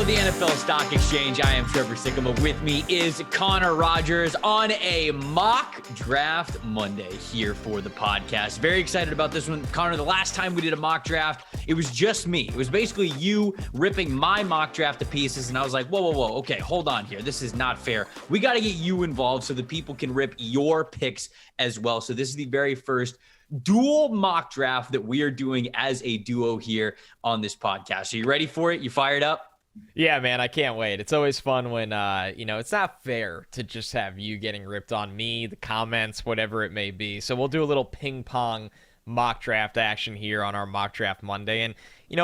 of the NFL Stock Exchange. I am Trevor Sikkema. With me is Connor Rogers on a mock draft Monday here for the podcast. Very excited about this one. Connor, the last time we did a mock draft, it was just me. It was basically you ripping my mock draft to pieces, and I was like, whoa, okay, hold on here. This is not fair. We got to get you involved so that people can rip your picks as well. So this is the very first dual mock draft that we are doing as a duo here on this podcast. Are you ready for it? You fired up? Yeah, man, I can't wait. It's always fun when, it's not fair to just have you getting ripped on me, the comments, whatever it may be. So we'll do a little ping pong mock draft action here on our mock draft Monday. And,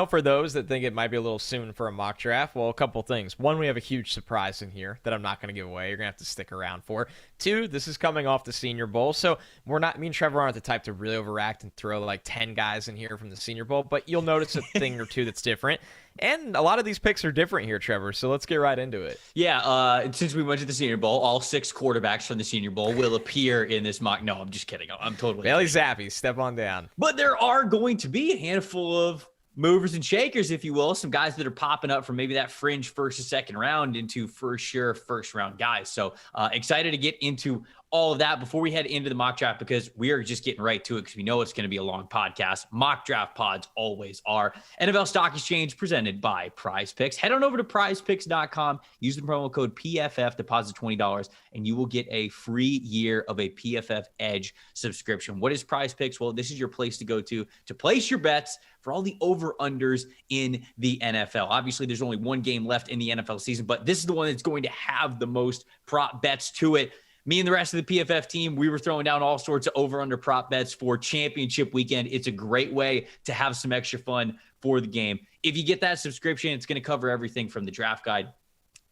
for those that think it might be a little soon for a mock draft, well, a couple things. One, we have a huge surprise in here that I'm not going to give away. You're going to have to stick around for. Two, this is coming off the Senior Bowl. So me and Trevor aren't the type to really overact and throw like 10 guys in here from the Senior Bowl, but you'll notice a thing or two that's different. And a lot of these picks are different here, Trevor, so let's get right into it. Yeah, since we went to the Senior Bowl, all 6 quarterbacks from the Senior Bowl will appear in this mock. No, I'm just kidding. I'm totally Bailey kidding. Zappi, step on down. But there are going to be a handful of movers and shakers, if you will, some guys that are popping up from maybe that fringe first or second round into for sure first round guys. So excited to get into all of that before we head into the mock draft, because we are just getting right to it because we know it's going to be a long podcast. Mock draft pods always are. NFL Stock Exchange presented by Prize Picks. Head on over to prizepicks.com. Use the promo code PFF, deposit $20, and you will get a free year of a PFF Edge subscription. What is Prize Picks? Well, this is your place to go to place your bets for all the over-unders in the NFL. Obviously, there's only one game left in the NFL season, but this is the one that's going to have the most prop bets to it. Me and the rest of the PFF team, we were throwing down all sorts of over-under prop bets for championship weekend. It's a great way to have some extra fun for the game. If you get that subscription, it's going to cover everything from the draft guide,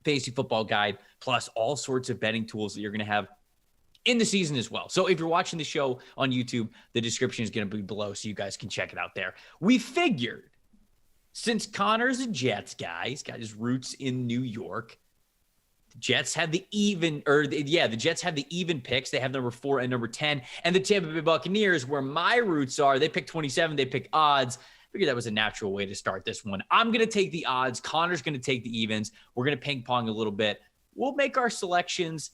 fantasy football guide, plus all sorts of betting tools that you're going to have in the season as well. So if you're watching the show on YouTube, the description is going to be below so you guys can check it out there. We figured, since Connor's a Jets guy, he's got his roots in New York, the Jets have the even picks. They have number 4 and number 10. And the Tampa Bay Buccaneers, where my roots are, they pick 27, they pick odds. I figured that was a natural way to start this one. I'm going to take the odds. Connor's going to take the evens. We're going to ping pong a little bit. We'll make our selections,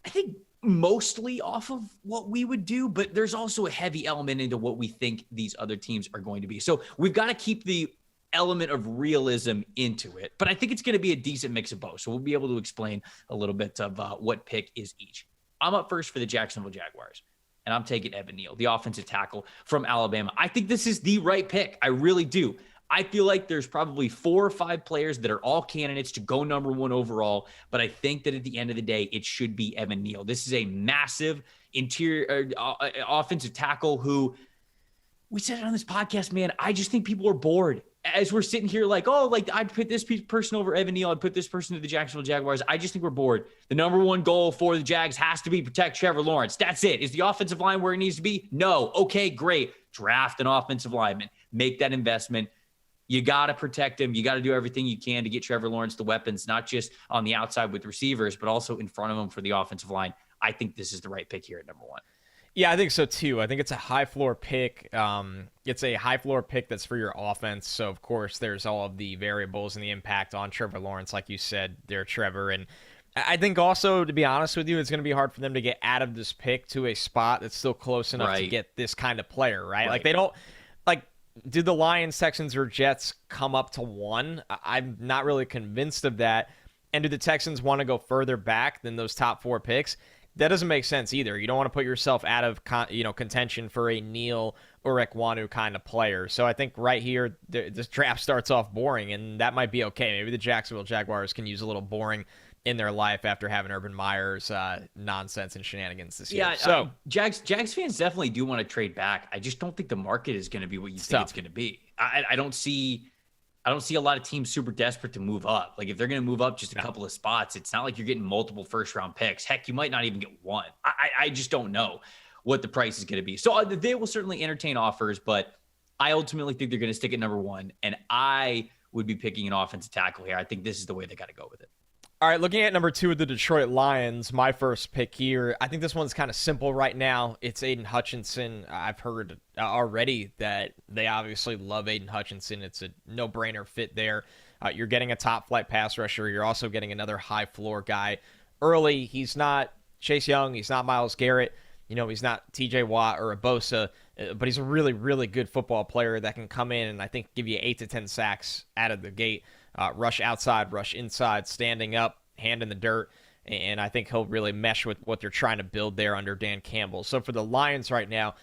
I think, mostly off of what we would do, but there's also a heavy element into what we think these other teams are going to be. So we've got to keep the element of realism into it, but I think it's going to be a decent mix of both. So we'll be able to explain a little bit of what pick is each. I'm up first for the Jacksonville Jaguars, and I'm taking Evan Neal, the offensive tackle from Alabama. I think this is the right pick. I really do. I feel like there's probably 4 or 5 players that are all candidates to go number 1 overall, but I think that at the end of the day, it should be Evan Neal. This is a massive interior offensive tackle who, we said it on this podcast, man, I just think people are bored. As we're sitting here I'd put this person over Evan Neal, I'd put this person to the Jacksonville Jaguars. I just think we're bored. The number 1 goal for the Jags has to be protect Trevor Lawrence. That's it. Is the offensive line where it needs to be? No. Okay, great. Draft an offensive lineman. Make that investment. You got to protect him. You got to do everything you can to get Trevor Lawrence the weapons, not just on the outside with receivers, but also in front of him for the offensive line. I think this is the right pick here at number 1. Yeah, I think so too. I think it's a high floor pick. It's a high floor pick that's for your offense. So, of course, there's all of the variables and the impact on Trevor Lawrence, like you said there, Trevor. And I think also, to be honest with you, it's going to be hard for them to get out of this pick to a spot that's still close enough to get this kind of player, right? Like, they don't – like, do the Lions, Texans, or Jets come up to 1? I'm not really convinced of that. And do the Texans want to go further back than those top 4 picks? That doesn't make sense either. You don't want to put yourself out of contention for a Neal or Ekwonu kind of player. So I think right here, this draft starts off boring, and that might be okay. Maybe the Jacksonville Jaguars can use a little boring in their life after having Urban Meyer's nonsense and shenanigans this year. Yeah, so Jags fans definitely do want to trade back. I just don't think the market is going to be what you think it's going to be. I don't see a lot of teams super desperate to move up. Like, if they're going to move up just a couple of spots, it's not like you're getting multiple first-round picks. Heck, you might not even get one. I just don't know what the price is going to be. So they will certainly entertain offers, but I ultimately think they're going to stick at number 1, and I would be picking an offensive tackle here. I think this is the way they got to go with it. All right, looking at number 2 with the Detroit Lions, my first pick here. I think this one's kind of simple right now. It's Aiden Hutchinson. I've heard already that they obviously love Aiden Hutchinson. It's a no-brainer fit there. You're getting a top flight pass rusher. You're also getting another high floor guy early. He's not Chase Young. He's not Myles Garrett. He's not TJ Watt or a Bosa, but he's a really, really good football player that can come in and I think give you 8 to 10 sacks out of the gate, rush outside, rush inside, standing up, hand in the dirt. And I think he'll really mesh with what they're trying to build there under Dan Campbell. So for the Lions right now,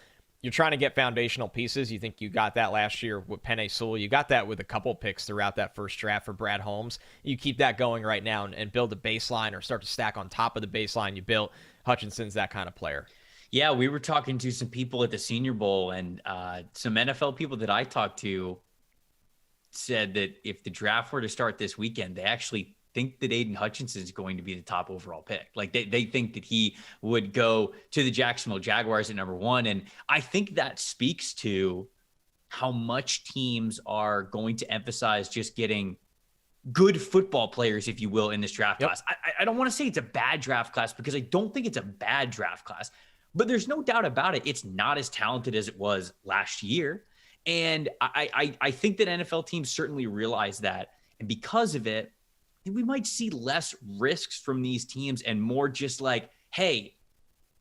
you're trying to get foundational pieces. You think you got that last year with Penei Sewell. You got that with a couple picks throughout that first draft for Brad Holmes. You keep that going right now and build a baseline or start to stack on top of the baseline you built. Hutchinson's that kind of player. Yeah, we were talking to some people at the Senior Bowl, and some NFL people that I talked to said that if the draft were to start this weekend, they actually think that Aiden Hutchinson is going to be the top overall pick. Like they think that he would go to the Jacksonville Jaguars at number 1. And I think that speaks to how much teams are going to emphasize just getting good football players, if you will, in this draft class. I don't want to say it's a bad draft class because I don't think it's a bad draft class, but there's no doubt about it. It's not as talented as it was last year. And I think that NFL teams certainly realize that. And because of it, we might see less risks from these teams and more just like, hey,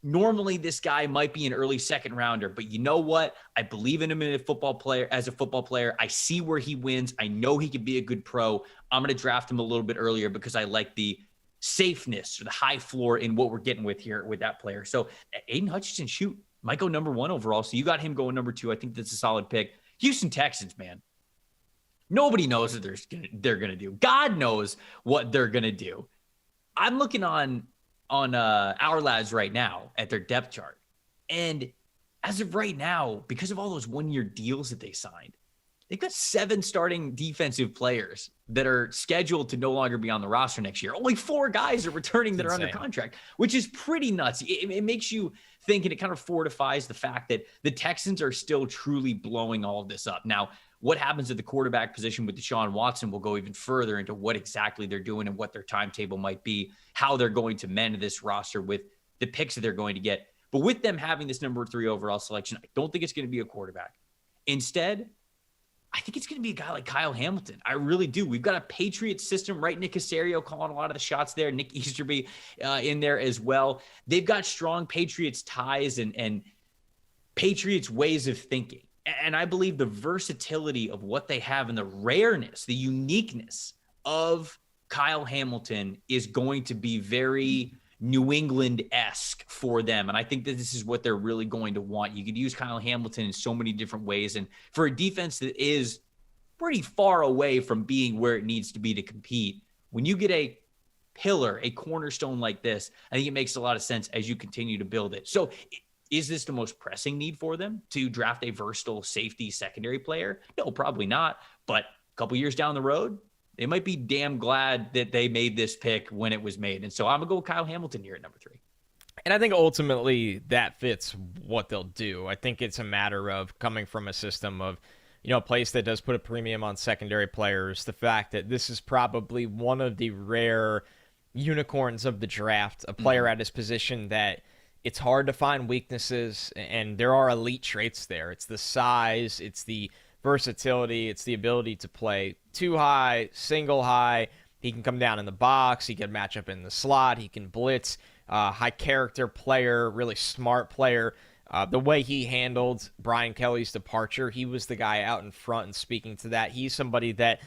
normally this guy might be an early second rounder, but you know what? I believe in him as a football player. I see where he wins. I know he could be a good pro. I'm going to draft him a little bit earlier because I like the safeness or the high floor in what we're getting with here with that player. So Aiden Hutchinson, might go number 1 overall. So you got him going number 2. I think that's a solid pick. Houston Texans, man. Nobody knows what they're going to do. God knows what they're going to do. I'm looking on our lads right now at their depth chart. And as of right now, because of all those one-year deals that they signed, they've got 7 starting defensive players that are scheduled to no longer be on the roster next year. Only 4 guys are returning that are under contract, which is pretty nuts. It makes you think, and it kind of fortifies the fact that the Texans are still truly blowing all of this up. Now, what happens at the quarterback position with Deshaun Watson will go even further into what exactly they're doing and what their timetable might be, how they're going to mend this roster with the picks that they're going to get. But with them having this number 3 overall selection, I don't think it's going to be a quarterback. Instead, I think it's going to be a guy like Kyle Hamilton. I really do. We've got a Patriots system, right? Nick Caserio calling a lot of the shots there. Nick Easterby in there as well. They've got strong Patriots ties and Patriots ways of thinking. And I believe the versatility of what they have and the rareness, the uniqueness of Kyle Hamilton is going to be very New England-esque for them. And I think that this is what they're really going to want. You could use Kyle Hamilton in so many different ways. And for a defense that is pretty far away from being where it needs to be to compete, when you get a pillar, a cornerstone like this, I think it makes a lot of sense as you continue to build it. So is this the most pressing need for them to draft a versatile safety secondary player? No, probably not. But a couple years down the road, they might be damn glad that they made this pick when it was made. And so I'm going to go with Kyle Hamilton here at number 3. And I think ultimately that fits what they'll do. I think it's a matter of coming from a system of, a place that does put a premium on secondary players. The fact that this is probably one of the rare unicorns of the draft, a player at his position that it's hard to find weaknesses, and there are elite traits there. It's the size, it's the versatility, it's the ability to play too high, single high. He can come down in the box. He can match up in the slot. He can blitz. High character player, really smart player. The way he handled Brian Kelly's departure, he was the guy out in front and speaking to that. He's somebody that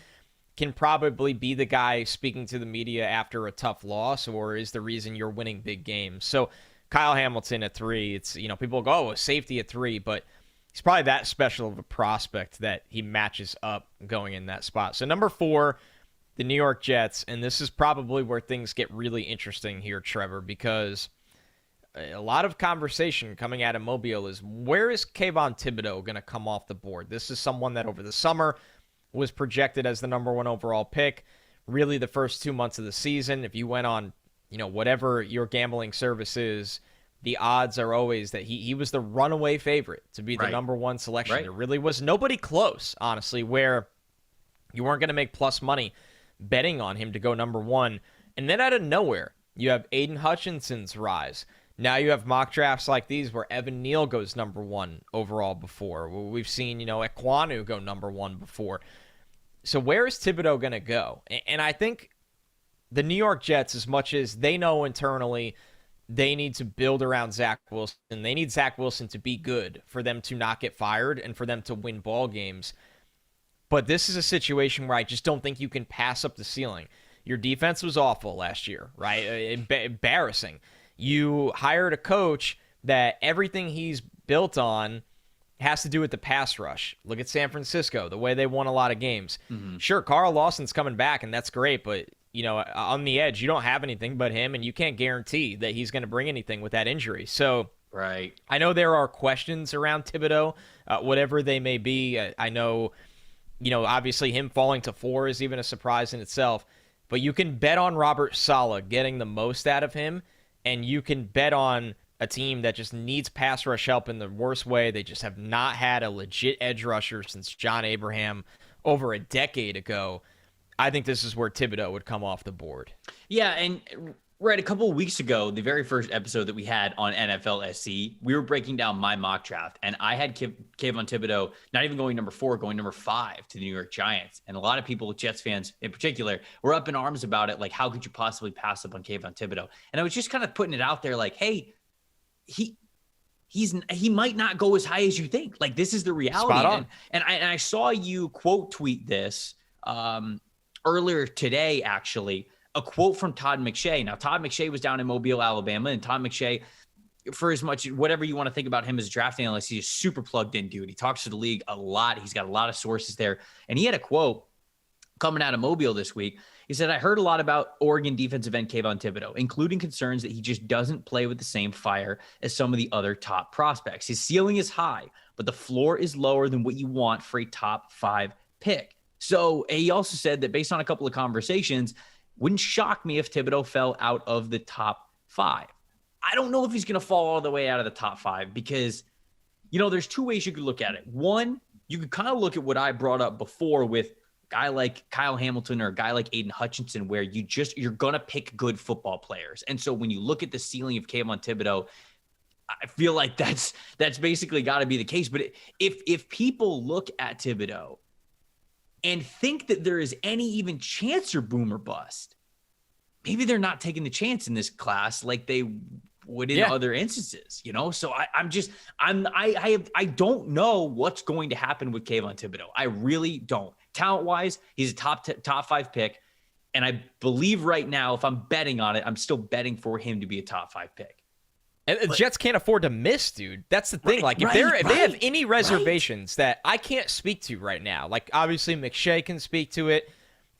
can probably be the guy speaking to the media after a tough loss or is the reason you're winning big games. So Kyle Hamilton at 3, it's, people go, oh, a safety at 3, but he's probably that special of a prospect that he matches up going in that spot. So number 4, the New York Jets, and this is probably where things get really interesting here, Trevor, because a lot of conversation coming out of Mobile is where is Kayvon Thibodeau going to come off the board? This is someone that over the summer was projected as the number 1 overall pick. Really the first 2 months of the season, if you went on whatever your gambling service is, the odds are always that he was the runaway favorite to be the number 1 selection. There really was nobody close, honestly, where you weren't going to make plus money betting on him to go number 1. And then out of nowhere, you have Aiden Hutchinson's rise. Now you have mock drafts like these where Evan Neal goes number 1 overall before. We've seen, Ekwonu go number 1 before. So where is Thibodeau going to go? And I think the New York Jets, as much as they know internally they need to build around Zach Wilson, they need Zach Wilson to be good for them to not get fired and for them to win ball games. But this is a situation where I just don't think you can pass up the ceiling. Your defense was awful last year, right? Embarrassing. You hired a coach that everything he's built on has to do with the pass rush. Look at San Francisco, the way they won a lot of games. Mm-hmm. Sure, Carl Lawson's coming back, and that's great, but on the edge, you don't have anything but him, and you can't guarantee that he's going to bring anything with that injury. So right. I know there are questions around Thibodeau, whatever they may be. I know, obviously him falling to 4 is even a surprise in itself, but you can bet on Robert Saleh getting the most out of him, and you can bet on a team that just needs pass rush help in the worst way. They just have not had a legit edge rusher since John Abraham over a decade ago. I think this is where Thibodeau would come off the board. Yeah, and right, a couple of weeks ago, the very first episode that we had on NFL SC, we were breaking down my mock draft, and I had Kayvon Thibodeau not even going number 4, going number 5 to the New York Giants. And a lot of people, Jets fans in particular, were up in arms about it, like, how could you possibly pass up on Kayvon Thibodeau? And I was just kind of putting it out there like, hey, he might not go as high as you think. Like, this is the reality. Spot on. And I saw you quote tweet this earlier today, actually, a quote from Todd McShay. Now, Todd McShay was down in Mobile, Alabama, and Todd McShay, for as much, whatever you want to think about him as a draft analyst, he's a super plugged in dude. He talks to the league a lot. He's got a lot of sources there. And he had a quote coming out of Mobile this week. He said, I heard a lot about Oregon defensive end Kayvon Thibodeau, including concerns that he just doesn't play with the same fire as some of the other top prospects. His ceiling is high, but the floor is lower than what you want for a top 5 pick. So he also said that based on a couple of conversations, wouldn't shock me if Thibodeau fell out of the top 5. I don't know if he's going to fall all the way out of the top 5 because, there's 2 ways you could look at it. One, you could kind of look at what I brought up before with a guy like Kyle Hamilton or a guy like Aiden Hutchinson, where you're going to pick good football players. And so when you look at the ceiling of Kayvon Thibodeau, I feel like that's basically got to be the case. But if people look at Thibodeau and think that there is any even chance or boom or bust, maybe they're not taking the chance in this class like they would in other instances, So I don't know what's going to happen with Kayvon Thibodeau. I really don't. Talent-wise, he's a top 5 pick, and I believe right now, if I'm betting on it, I'm still betting for him to be a top 5 pick. And the Jets can't afford to miss, dude. That's the thing. If they have any reservations that I can't speak to right now, like obviously McShay can speak to it.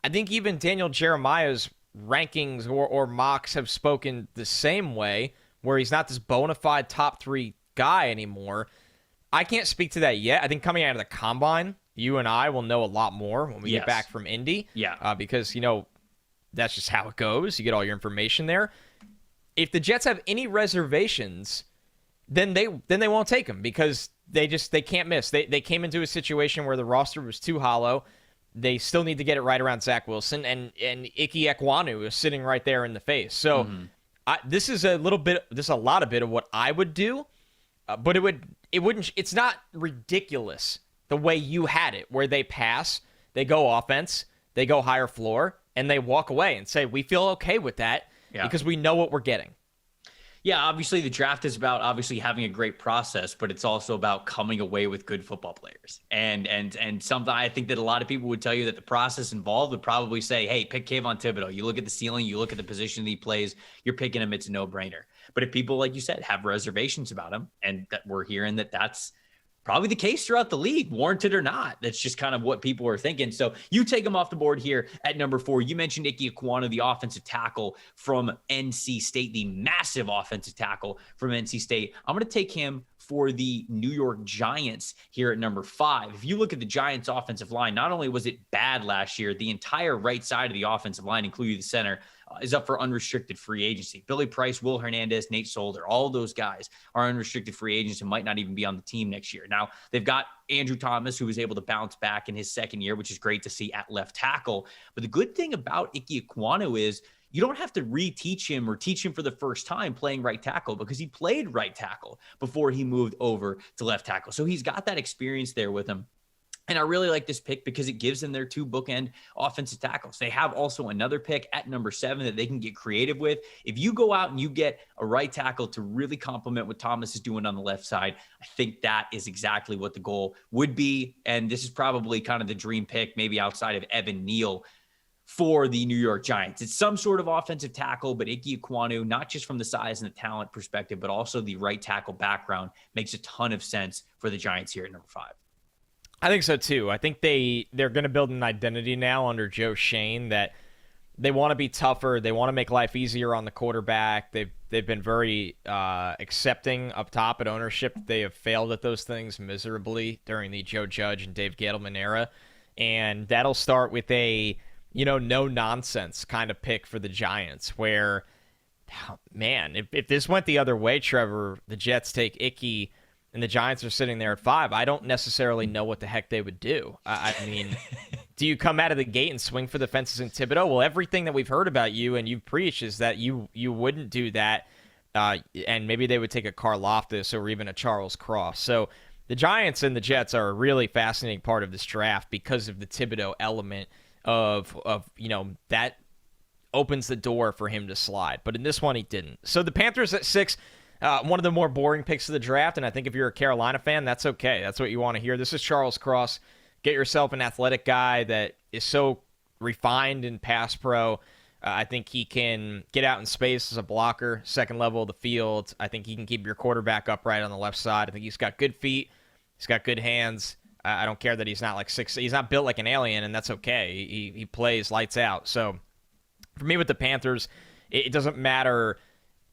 I think even Daniel Jeremiah's rankings or mocks have spoken the same way, where he's not this bona fide top 3 guy anymore. I can't speak to that yet. I think coming out of the combine, you and I will know a lot more when we get back from Indy. Yeah. Because, that's just how it goes. You get all your information there. If the Jets have any reservations, then they won't take him because they can't miss. They came into a situation where the roster was too hollow. They still need to get it right around Zach Wilson, and Ike Ekwonu is sitting right there in the face. So this is a lot of what I would do, but it's not ridiculous the way you had it, where they pass, they go offense, they go higher floor, and they walk away and say, we feel okay with that. Yeah. Because we know what we're getting. Yeah, obviously the draft is about obviously having a great process, but it's also about coming away with good football players. And something I think that a lot of people would tell you that the process involved would probably say, hey, pick Kayvon Thibodeau. You look at the ceiling, you look at the position that he plays, you're picking him, it's a no-brainer. But if people, like you said, have reservations about him, and that we're hearing that's probably the case throughout the league, warranted or not. That's just kind of what people are thinking. So you take him off the board here at number 4. You mentioned Ike Ekwonu, the offensive tackle from NC State, the massive offensive tackle from NC State. I'm going to take him for the New York Giants here at number 5. If you look at the Giants offensive line, not only was it bad last year, the entire right side of the offensive line, including the center, is up for unrestricted free agency. Billy Price, Will Hernandez, Nate Solder, all those guys are unrestricted free agents and might not even be on the team next year. Now, they've got Andrew Thomas, who was able to bounce back in his second year, which is great to see at left tackle. But the good thing about Ike Ekwonu is you don't have to reteach him or teach him for the first time playing right tackle, because he played right tackle before he moved over to left tackle. So he's got that experience there with him. And I really like this pick because it gives them their 2 bookend offensive tackles. They have also another pick at number 7 that they can get creative with. If you go out and you get a right tackle to really complement what Thomas is doing on the left side, I think that is exactly what the goal would be. And this is probably kind of the dream pick, maybe outside of Evan Neal, for the New York Giants. It's some sort of offensive tackle, but Ike Ekwonu, not just from the size and the talent perspective, but also the right tackle background, makes a ton of sense for the Giants here at number 5. I think so too. I think they're going to build an identity now under Joe Shane that they want to be tougher. They want to make life easier on the quarterback. They've been very accepting up top at ownership. They have failed at those things miserably during the Joe Judge and Dave Gettleman era, and that'll start with a no nonsense kind of pick for the Giants. Where, man, if this went the other way, Trevor, the Jets take Icky and the Giants are sitting there at 5, I don't necessarily know what the heck they would do. I mean, do you come out of the gate and swing for the fences in Thibodeau? Well, everything that we've heard about you and you've preached is that you wouldn't do that, and maybe they would take a Karlaftis or even a Charles Cross. So the Giants and the Jets are a really fascinating part of this draft because of the Thibodeau element of that opens the door for him to slide. But in this one, he didn't. So the Panthers at 6, one of the more boring picks of the draft, and I think if you're a Carolina fan, that's okay. That's what you want to hear. This is Charles Cross. Get yourself an athletic guy that is so refined in pass pro. I think he can get out in space as a blocker, second level of the field. I think he can keep your quarterback upright on the left side. I think he's got good feet. He's got good hands. I don't care that he's not like 6'. He's not built like an alien, and that's okay. He plays lights out. So for me with the Panthers, it doesn't matter.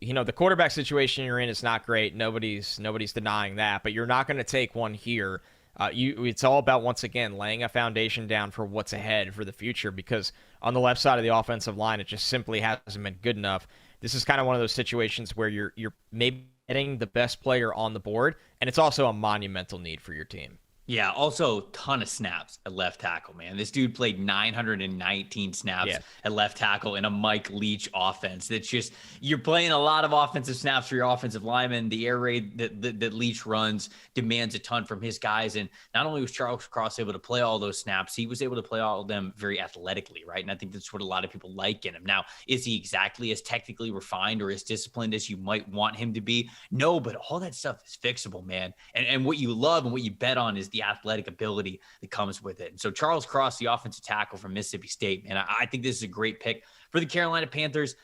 The quarterback situation you're in is not great. Nobody's denying that, but you're not going to take one here. It's all about, once again, laying a foundation down for what's ahead for the future, because on the left side of the offensive line, it just simply hasn't been good enough. This is kind of one of those situations where you're maybe getting the best player on the board, and it's also a monumental need for your team. Yeah, also ton of snaps at left tackle, man. This dude played 919 snaps at left tackle in a Mike Leach offense. That's just, you're playing a lot of offensive snaps for your offensive linemen. The air raid that Leach runs demands a ton from his guys. And not only was Charles Cross able to play all those snaps, he was able to play all of them very athletically, right? And I think that's what a lot of people like in him. Now, is he exactly as technically refined or as disciplined as you might want him to be? No, but all that stuff is fixable, man. And what you love and what you bet on is the athletic ability that comes with it. And so Charles Cross, the offensive tackle from Mississippi State, man, I think this is a great pick for the Carolina Panthers.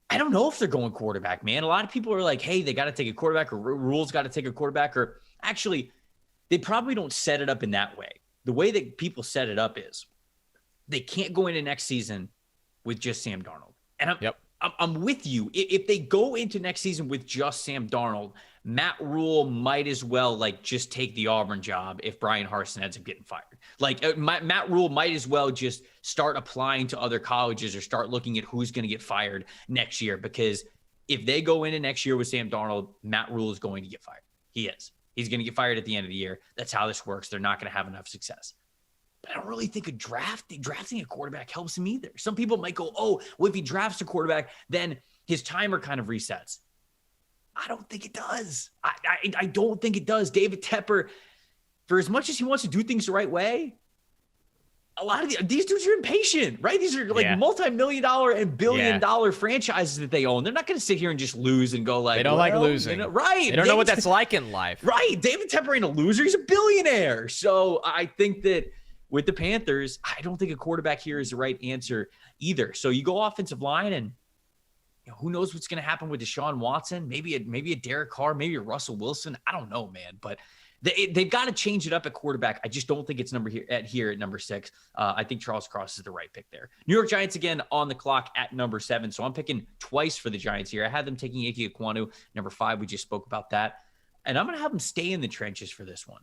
I don't know if they're going quarterback, man. A lot of people are like, hey, they got to take a quarterback, or Rule's got to take a quarterback, or actually, they probably don't set it up in that way. The way that people set it up is they can't go into next season with just Sam Darnold. And I'm with you. If they go into next season with just Sam Darnold, Matt Rule might as well just take the Auburn job if Brian Harsin ends up getting fired. Matt Rule might as well just start applying to other colleges or start looking at who's going to get fired next year, because if they go into next year with Sam Darnold, Matt Rule is going to get fired. He is. He's going to get fired at the end of the year. That's how this works. They're not going to have enough success. But I don't really think drafting a quarterback helps him either. Some people might go, oh, well, if he drafts a quarterback, then his timer kind of resets. I don't think it does. I don't think it does. David Tepper, for as much as he wants to do things the right way, a lot of these dudes are impatient, right? These are multi-million-dollar and billion-dollar franchises that they own. They're not going to sit here and just lose and go they don't like losing. Right. They don't know what that's like in life. Right. David Tepper ain't a loser. He's a billionaire. So I think that with the Panthers, I don't think a quarterback here is the right answer either. So you go offensive line, and who knows what's going to happen with Deshaun Watson? Maybe a Derek Carr, maybe a Russell Wilson. I don't know, man. But they've got to change it up at quarterback. I just don't think it's here at number 6. I think Charles Cross is the right pick there. New York Giants again on the clock at number 7. So I'm picking twice for the Giants here. I had them taking Ike Ekwonu, number 5. We just spoke about that. And I'm going to have them stay in the trenches for this one.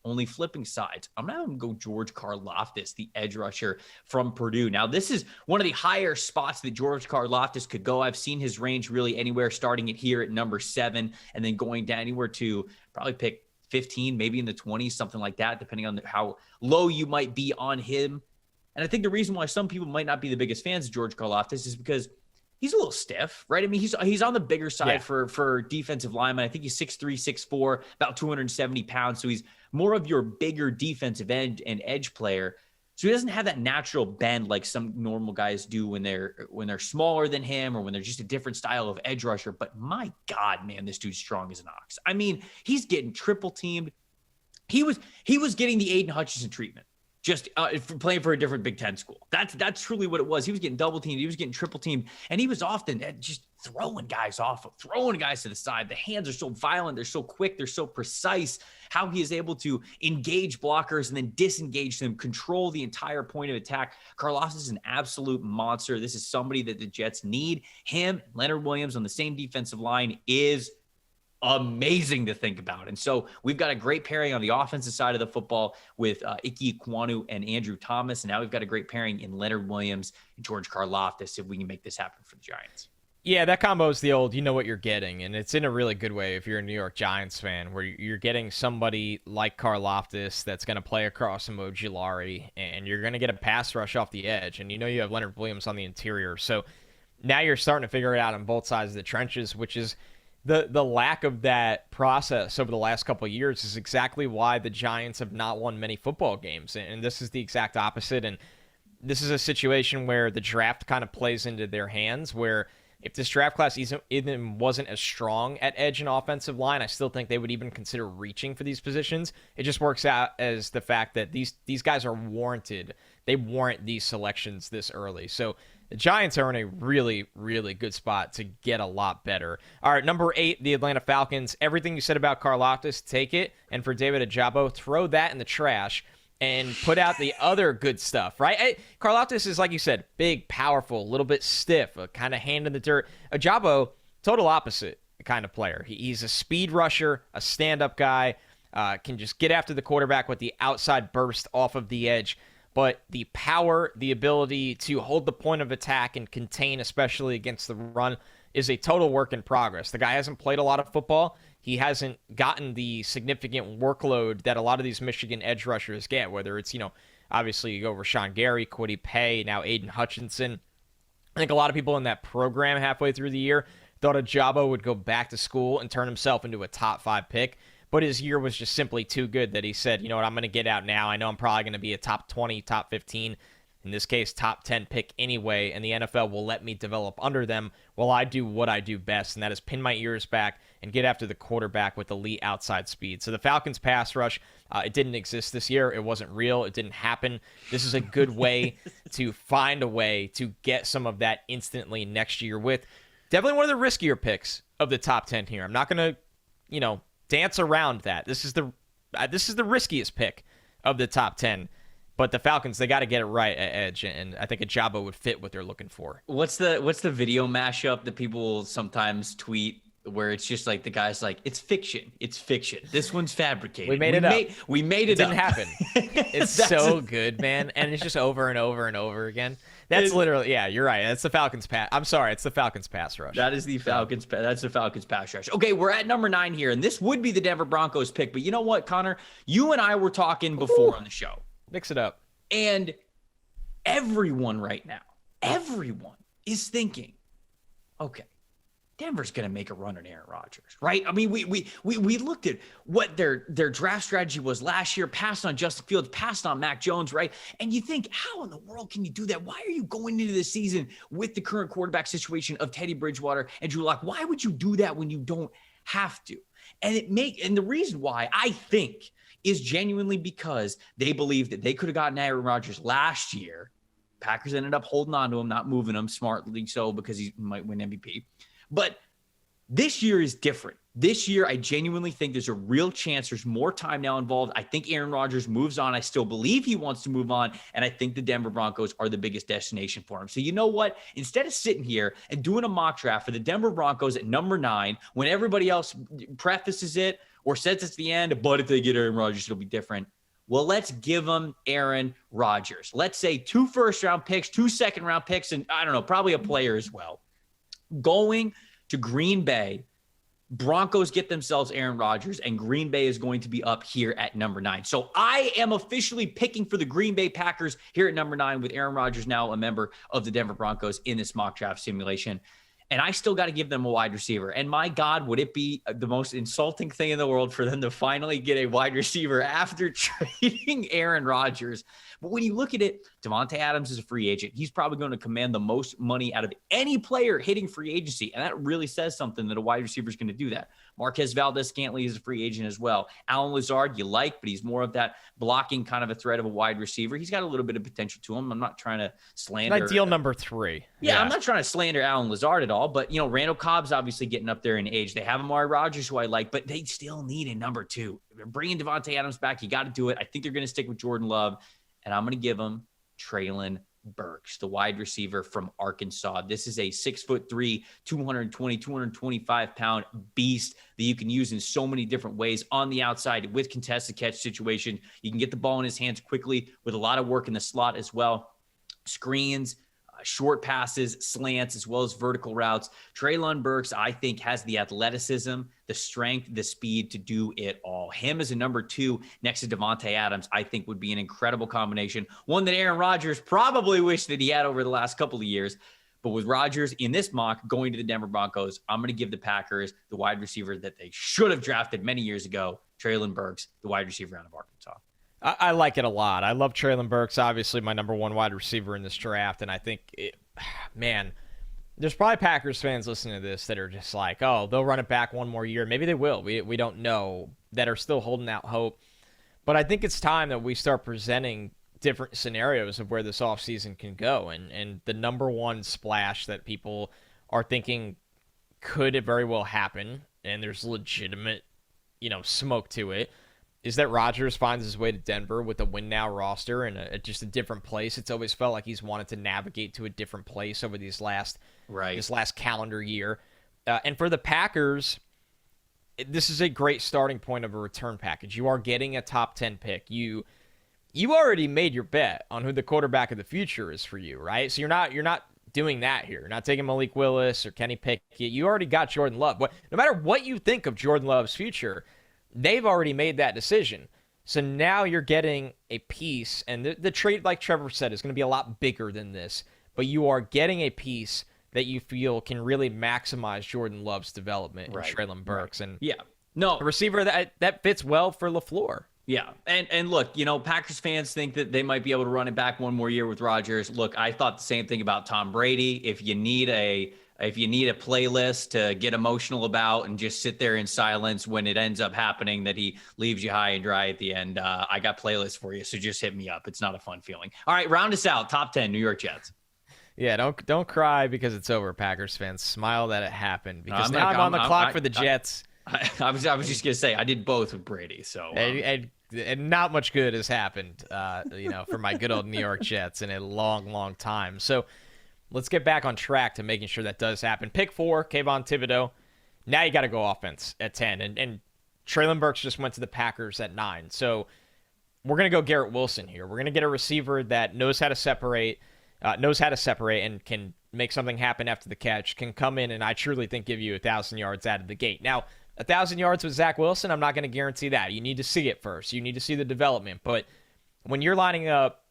Only flipping sides. I'm going to have him go George Karlaftis, the edge rusher from Purdue. Now, this is one of the higher spots that George Karlaftis could go. I've seen his range really anywhere, starting it here at number 7 and then going down anywhere to probably pick 15, maybe in the 20s, something like that, depending on how low you might be on him. And I think the reason why some people might not be the biggest fans of George Karlaftis is because he's a little stiff, right? I mean, he's on the bigger side Yeah. for defensive lineman. I think he's 6'3", 6'4", about 270 pounds. So he's more of your bigger defensive end and edge player. So he doesn't have that natural bend like some normal guys do when they're smaller than him or when they're just a different style of edge rusher. But my God, man, this dude's strong as an ox. I mean, he's getting triple teamed. He was getting the Aiden Hutchinson treatment. Just for playing for a different Big Ten school. That's truly what it was. He was getting double teamed. He was getting triple teamed. And he was often just throwing guys to the side. The hands are so violent. They're so quick. They're so precise. How he is able to engage blockers and then disengage them, control the entire point of attack. Karlaftis is an absolute monster. This is somebody that the Jets need. Him, Leonard Williams on the same defensive line is amazing to think about. And so we've got a great pairing on the offensive side of the football with Ike Ekwonu and Andrew Thomas. And now we've got a great pairing in Leonard Williams and George Karlaftis if we can make this happen for the Giants. Yeah, that combo is the old, you know what you're getting, and it's in a really good way if you're a New York Giants fan, where you're getting somebody like Karlaftis that's going to play across from Ojulari, and you're going to get a pass rush off the edge, and you know you have Leonard Williams on the interior. So now you're starting to figure it out on both sides of the trenches, which is the lack of that process over the last couple of years is exactly why the Giants have not won many football games. And this is the exact opposite. And this is a situation where the draft kind of plays into their hands, where if this draft class even wasn't as strong at edge and offensive line, I still think they would even consider reaching for these positions. It just works out as the fact that these guys are warranted. They warrant these selections this early. So the Giants are in a really, really good spot to get a lot better. All right, number 8, the Atlanta Falcons. Everything you said about Karlaftis, take it. And for David Ojabo, throw that in the trash and put out the other good stuff, right? Karlaftis is, like you said, big, powerful, a little bit stiff, a kind of hand in the dirt. Ojabo, total opposite kind of player. He's a speed rusher, a stand-up guy, can just get after the quarterback with the outside burst off of the edge. But the power, the ability to hold the point of attack and contain, especially against the run, is a total work in progress. The guy hasn't played a lot of football. He hasn't gotten the significant workload that a lot of these Michigan edge rushers get, whether it's, obviously you go Rashawn Gary, Kwity Paye, now Aiden Hutchinson. I think a lot of people in that program halfway through the year thought Ojabo would go back to school and turn himself into a top 5 pick. But his year was just simply too good that he said, you know what, I'm going to get out now. I know I'm probably going to be a top 20, top 15, in this case, top 10 pick anyway, and the NFL will let me develop under them while I do what I do best, and that is pin my ears back and get after the quarterback with elite outside speed. So the Falcons pass rush, it didn't exist this year. It wasn't real. It didn't happen. This is a good way to find a way to get some of that instantly next year with definitely one of the riskier picks of the top 10 here. I'm not going to, dance around that. This is the riskiest pick of the top 10. But the Falcons, they got to get it right at edge, and I think Ojabo would fit what they're looking for. What's the video mashup that people sometimes tweet where it's just like the guy's like, it's fiction. This one's fabricated. We made it up. We made it didn't up. happen. It's so good, man. And it's just over and over and over again. That's literally, yeah, you're right. That's the Falcons pass. I'm sorry, it's the Falcons pass rush. That's the Falcons pass rush. Okay, we're at number 9 here, and this would be the Denver Broncos pick. But you know what, Connor? You and I were talking before on the show. Mix it up. And everyone right now, is thinking, okay, Denver's going to make a run on Aaron Rodgers, right? I mean, we looked at what their draft strategy was last year, passed on Justin Fields, passed on Mac Jones, right? And you think, how in the world can you do that? Why are you going into the season with the current quarterback situation of Teddy Bridgewater and Drew Lock? Why would you do that when you don't have to? And the reason why I think is genuinely because they believe that they could have gotten Aaron Rodgers last year. Packers ended up holding on to him, not moving him, smartly so, because he might win MVP. But this year is different. This year, I genuinely think there's a real chance there's more time now involved. I think Aaron Rodgers moves on. I still believe he wants to move on. And I think the Denver Broncos are the biggest destination for him. So you know what? Instead of sitting here and doing a mock draft for the Denver Broncos at number 9, when everybody else prefaces it or says it's the end, but if they get Aaron Rodgers, it'll be different. Well, let's give them Aaron Rodgers. Let's say 2 first-round picks, 2 second-round picks, and I don't know, probably a player as well. Going to Green Bay Broncos get themselves Aaron Rodgers, and Green Bay is going to be up here at number 9. So I am officially picking for the Green Bay Packers here at number 9, with Aaron Rodgers now a member of the Denver Broncos in this mock draft simulation. And I still got to give them a wide receiver. And my God, would it be the most insulting thing in the world for them to finally get a wide receiver after trading Aaron Rodgers? But when you look at it, Davante Adams is a free agent. He's probably going to command the most money out of any player hitting free agency. And that really says something that a wide receiver is going to do that. Marquez Valdez-Scantling is a free agent as well. Allen Lazard, you like, but he's more of that blocking kind of a threat of a wide receiver. He's got a little bit of potential to him. I'm not trying to slander. Ideal number 3. Yeah, I'm not trying to slander Allen Lazard at all, but, Randall Cobb's obviously getting up there in age. They have Amari Rodgers, who I like, but they still need a number 2. They're bringing Davante Adams back. You got to do it. I think they're going to stick with Jordan Love, and I'm going to give him Treylon Burks, the wide receiver from Arkansas. This is a 6'3", 225 pound beast that you can use in so many different ways on the outside with contested catch situation. You can get the ball in his hands quickly with a lot of work in the slot as well. Screens, short passes, slants, as well as vertical routes. Treylon Burks, I think, has the athleticism, the strength, the speed to do it all. Him as a number 2 next to Davante Adams, I think would be an incredible combination. One that Aaron Rodgers probably wished that he had over the last couple of years. But with Rodgers in this mock going to the Denver Broncos, I'm going to give the Packers the wide receiver that they should have drafted many years ago, Treylon Burks, the wide receiver out of Arkansas. I like it a lot. I love Treylon Burks, obviously my number 1 wide receiver in this draft, and I think, there's probably Packers fans listening to this that are just like, oh, they'll run it back one more year. Maybe they will. We don't know, that are still holding out hope. But I think it's time that we start presenting different scenarios of where this offseason can go, and the number 1 splash that people are thinking could it very well happen, and there's legitimate, smoke to it, is that Rodgers finds his way to Denver with a win-now roster and just a different place. It's always felt like he's wanted to navigate to a different place over this last calendar year. And for the Packers, this is a great starting point of a return package. You are getting a top 10 pick. You already made your bet on who the quarterback of the future is for you, right? So you're not doing that here. You're not taking Malik Willis or Kenny Pickett. You already got Jordan Love. But no matter what you think of Jordan Love's future, they've already made that decision. So now you're getting a piece, and the trade, like Trevor said, is going to be a lot bigger than this, but you are getting a piece that you feel can really maximize Jordan Love's development in Treylon Burks. And a receiver that fits well for LaFleur. Yeah. And look, Packers fans think that they might be able to run it back one more year with Rodgers. Look, I thought the same thing about Tom Brady. If you need a playlist to get emotional about and just sit there in silence when it ends up happening that he leaves you high and dry at the end, I got playlists for you. So just hit me up. It's not a fun feeling. All right, round us out. Top 10, New York Jets. Yeah, don't cry because it's over, Packers fans. Smile that it happened, because now I'm on the clock for the Jets. I was just gonna say I did both with Brady, so and not much good has happened, for my good old New York Jets in a long time. So let's get back on track to making sure that does happen. Pick 4, Kayvon Thibodeau. Now you got to go offense at 10, and Treylon Burks just went to the Packers at 9. So we're gonna go Garrett Wilson here. We're gonna get a receiver that knows how to separate, and can make something happen after the catch, can come in and I truly think give you 1,000 yards out of the gate. Now, 1,000 yards with Zach Wilson, I'm not going to guarantee that. You need to see it first. You need to see the development. But when you're lining up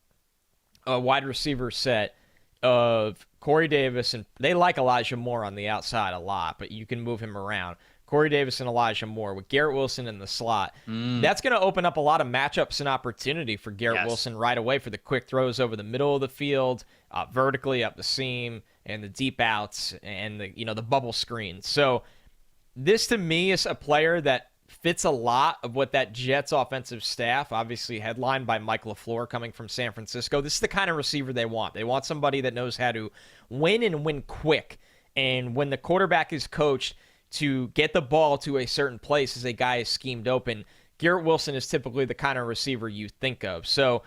a wide receiver set of Corey Davis, and they like Elijah Moore on the outside a lot, but you can move him around. Corey Davis and Elijah Moore with Garrett Wilson in the slot. That's going to open up a lot of matchups and opportunity for Garrett Wilson right away for the quick throws over the middle of the field, vertically up the seam, and the deep outs, and the bubble screen. So this to me is a player that fits a lot of what that Jets offensive staff, obviously headlined by Mike LaFleur coming from San Francisco. This is the kind of receiver they want. They want somebody that knows how to win and win quick. And when the quarterback is coached to get the ball to a certain place as a guy is schemed open, Garrett Wilson is typically the kind of receiver you think of. So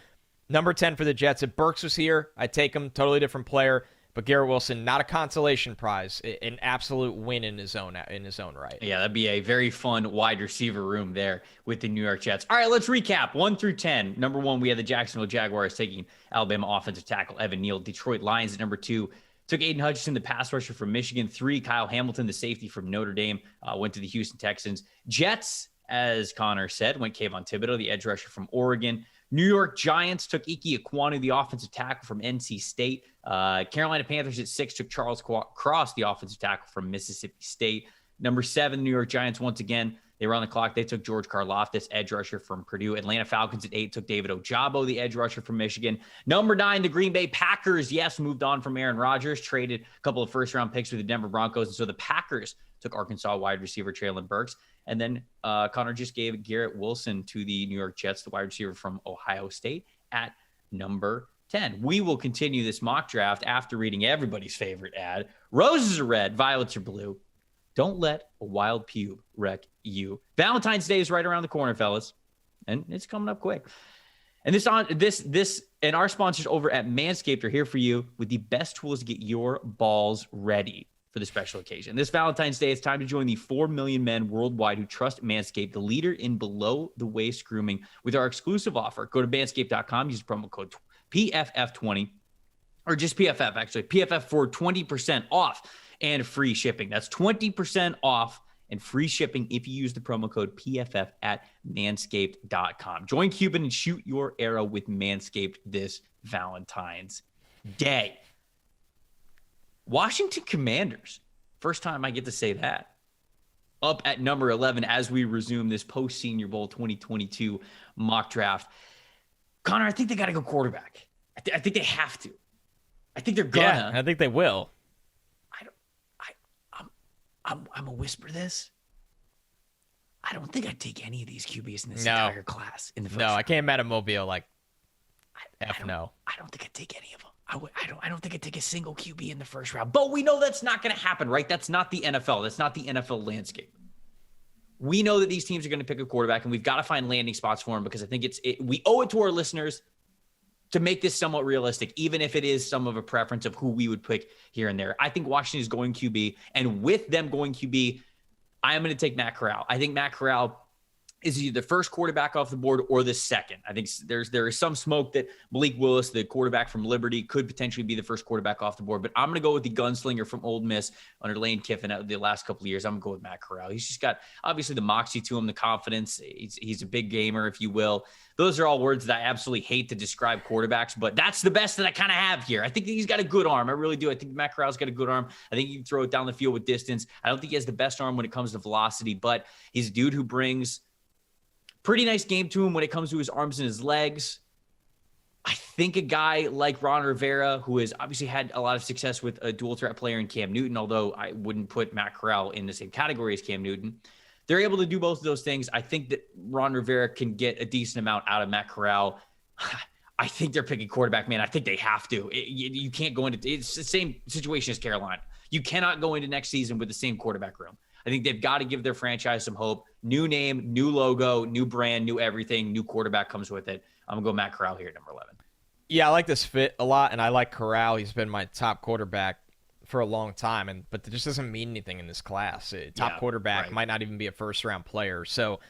number 10 for the Jets. If Burks was here, I'd take him. Totally different player. But Garrett Wilson, not a consolation prize, an absolute win in his own right. Yeah, that'd be a very fun wide receiver room there with the New York Jets. All right, let's recap 1 through 10. Number 1, we had the Jacksonville Jaguars taking Alabama offensive tackle Evan Neal. Detroit Lions at number 2, took Aiden Hutchinson, the pass rusher from Michigan. 3, Kyle Hamilton, the safety from Notre Dame, went to the Houston Texans. Jets, as Connor said, went Kayvon Thibodeau, the edge rusher from Oregon. New York Giants took Ike Ekwonu, the offensive tackle from NC State. Carolina Panthers at 6 took Charles Cross, the offensive tackle from Mississippi State. Number 7, New York Giants, once again, they were on the clock. They took George Karlaftis, edge rusher from Purdue. Atlanta Falcons at 8 took David Ojabo, the edge rusher from Michigan. Number 9, the Green Bay Packers, yes, moved on from Aaron Rodgers, traded a couple of first-round picks with the Denver Broncos. And so the Packers took Arkansas wide receiver Traylon Burks. And then Connor just gave Garrett Wilson to the New York Jets, the wide receiver from Ohio State, at number 10. We will continue this mock draft after reading everybody's favorite ad. Roses are red, violets are blue. Don't let a wild pube wreck you. Valentine's Day is right around the corner, fellas, and it's coming up quick. And this and our sponsors over at Manscaped are here for you with the best tools to get your balls ready for the special occasion. This Valentine's Day, it's time to join the 4 million men worldwide who trust Manscaped, the leader in below-the-waist grooming, with our exclusive offer. Go to manscaped.com, use promo code PFF20, or just PFF, actually, PFF for 20% off and free shipping. That's 20% off and free shipping if you use the promo code PFF at manscaped.com. Join Cuban and shoot your arrow with Manscaped this Valentine's Day. Washington Commanders, first time I get to say that, up at number 11 as we resume this post-Senior Bowl 2022 mock draft. Connor, I think they got to go quarterback. I think they have to. I think they're gonna. Yeah, I think they will. I'm gonna whisper this. I don't think I'd take any of these QBs in this entire class in the first round. I came out of Mobile like I don't think I'd take any of them. I don't think I'd take a single QB in the first round. But we know that's not going to happen, right? That's not the NFL. That's not the NFL landscape. We know that these teams are going to pick a quarterback, and we've got to find landing spots for them because I think we owe it to our listeners to make this somewhat realistic, even if it is some of a preference of who we would pick here and there. I think Washington is going QB, and with them going QB, I am going to take Matt Corral. I think Matt Corral is either the first quarterback off the board or the second. I think there is some smoke that Malik Willis, the quarterback from Liberty, could potentially be the first quarterback off the board. But I'm going to go with the gunslinger from Ole Miss under Lane Kiffin the last couple of years. I'm going to go with Matt Corral. He's just got, obviously, the moxie to him, the confidence. He's a big gamer, if you will. Those are all words that I absolutely hate to describe quarterbacks, but that's the best that I kind of have here. I think that he's got a good arm. I really do. I think Matt Corral's got a good arm. I think he can throw it down the field with distance. I don't think he has the best arm when it comes to velocity, but he's a dude who brings pretty nice game to him when it comes to his arms and his legs. I think a guy like Ron Rivera, who has obviously had a lot of success with a dual threat player in Cam Newton, although I wouldn't put Matt Corral in the same category as Cam Newton, they're able to do both of those things. I think that Ron Rivera can get a decent amount out of Matt Corral. I think they're picking quarterback, man. I think they have to. You can't go into – it's the same situation as Carolina. You cannot go into next season with the same quarterback room. I think they've got to give their franchise some hope. New name, new logo, new brand, new everything, new quarterback comes with it. I'm going to go Matt Corral here at number 11. Yeah, I like this fit a lot, and I like Corral. He's been my top quarterback for a long time, but it just doesn't mean anything in this class. Top quarterback might not even be a first-round player. So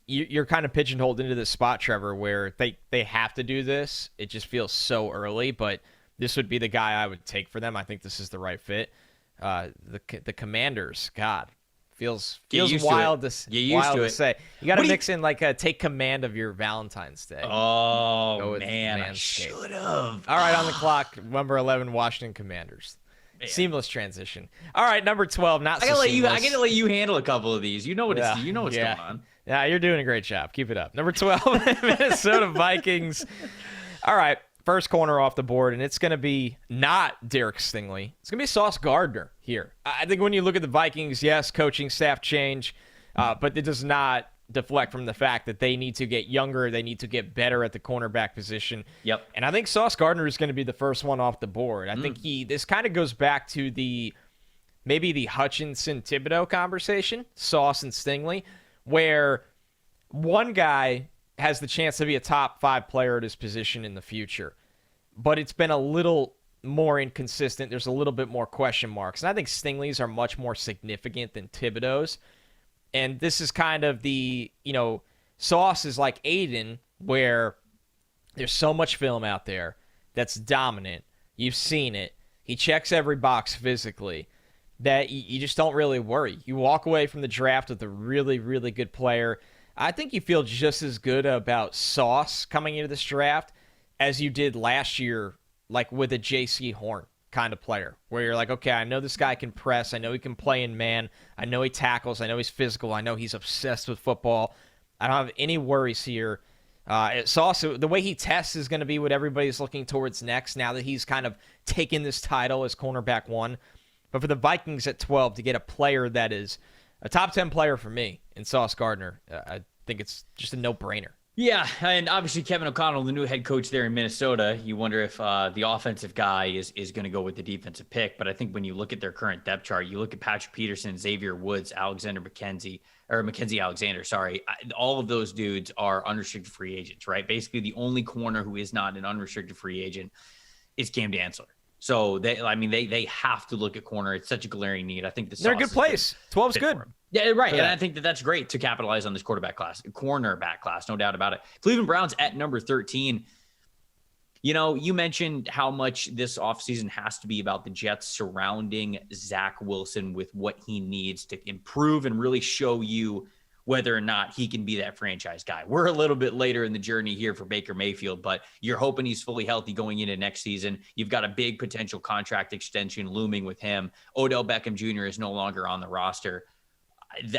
you're kind of pigeonholed into this spot, Trevor, where they have to do this. It just feels so early, but this would be the guy I would take for them. I think this is the right fit. The Commanders, God. Feels wild to say. You got to mix in like take command of your Valentine's Day. Oh, man, I should have. All right, on the clock, number 11, Washington Commanders. Man. Seamless transition. All right, number 12, not so seamless. I got to let you handle a couple of these. You know what's going on. Yeah, you're doing a great job. Keep it up. Number 12, Minnesota Vikings. All right. First corner off the board, and it's going to be not Derek Stingley. It's going to be Sauce Gardner here. I think when you look at the Vikings, yes, coaching staff change, but it does not deflect from the fact that they need to get younger. They need to get better at the cornerback position. Yep. And I think Sauce Gardner is going to be the first one off the board. I think this kind of goes back to maybe the Hutchinson-Thibodeau conversation, Sauce and Stingley, where one guy has the chance to be a top 5 player at his position in the future. But it's been a little more inconsistent. There's a little bit more question marks. And I think Stingley's are much more significant than Thibodeau's. And this is kind of Sauce is like Aiden, where there's so much film out there that's dominant. You've seen it. He checks every box physically that you just don't really worry. You walk away from the draft with a really, really good player. I think you feel just as good about Sauce coming into this draft as you did last year, like with a J.C. Horn kind of player, where you're like, okay, I know this guy can press. I know he can play in man. I know he tackles. I know he's physical. I know he's obsessed with football. I don't have any worries here. Sauce, the way he tests is going to be what everybody's looking towards next now that he's kind of taken this title as cornerback 1. But for the Vikings at 12 to get a player that is a top 10 player for me in Sauce Gardner, I think it's just a no-brainer. Yeah, and obviously Kevin O'Connell, the new head coach there in Minnesota, you wonder if the offensive guy is going to go with the defensive pick. But I think when you look at their current depth chart, you look at Patrick Peterson, Xavier Woods, Mackenzie Alexander, all of those dudes are unrestricted free agents, right? Basically, the only corner who is not an unrestricted free agent is Cam Dantzler. So they have to look at corner. It's such a glaring need. I think they're a good place. 12's good. Yeah, right. And I think that's great to capitalize on this cornerback class, no doubt about it. Cleveland Browns at number 13. You know, you mentioned how much this offseason has to be about the Jets surrounding Zach Wilson with what he needs to improve and really show you whether or not he can be that franchise guy. We're a little bit later in the journey here for Baker Mayfield, but you're hoping he's fully healthy going into next season. You've got a big potential contract extension looming with him. Odell Beckham Jr. is no longer on the roster.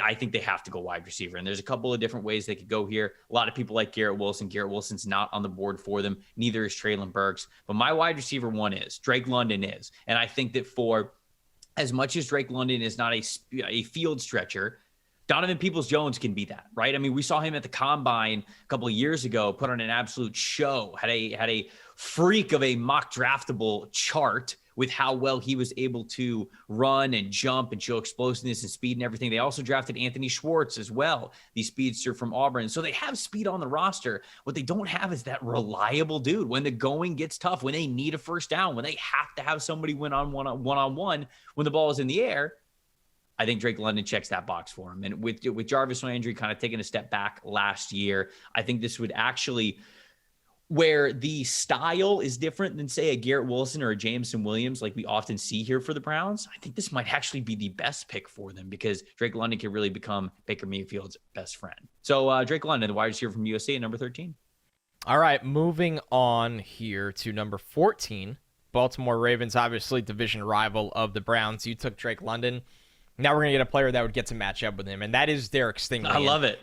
I think they have to go wide receiver, and there's a couple of different ways they could go here. A lot of people like Garrett Wilson. Garrett Wilson's not on the board for them. Neither is Treylon Burks, but my wide receiver 1 is. Drake London is. And I think that for as much as Drake London is not a field stretcher, Donovan Peoples-Jones can be that, right? I mean, we saw him at the Combine a couple of years ago, put on an absolute show, had a freak of a mock draftable chart with how well he was able to run and jump and show explosiveness and speed and everything. They also drafted Anthony Schwartz as well, the speedster from Auburn. So they have speed on the roster. What they don't have is that reliable dude when the going gets tough, when they need a first down, when they have to have somebody win on one-on-one when the ball is in the air. I think Drake London checks that box for him. And with Jarvis Landry kind of taking a step back last year, I think this would actually, where the style is different than, say, a Garrett Wilson or a Jameson Williams, like we often see here for the Browns, I think this might actually be the best pick for them because Drake London can really become Baker Mayfield's best friend. So Drake London, the wide receiver from USC at number 13. All right, moving on here to number 14. Baltimore Ravens, obviously division rival of the Browns. You took Drake London. Now we're going to get a player that would get to match up with him, and that is Derek Stingley. I love it.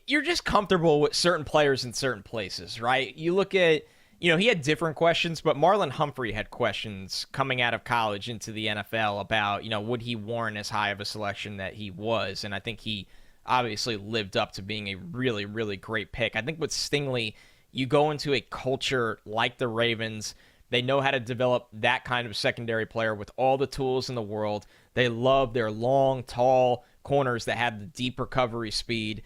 You're just comfortable with certain players in certain places, right? You look at, he had different questions, but Marlon Humphrey had questions coming out of college into the NFL about, would he warrant as high of a selection that he was? And I think he obviously lived up to being a really, really great pick. I think with Stingley, you go into a culture like the Ravens. They know how to develop that kind of secondary player with all the tools in the world. They love their long, tall corners that have the deep recovery speed.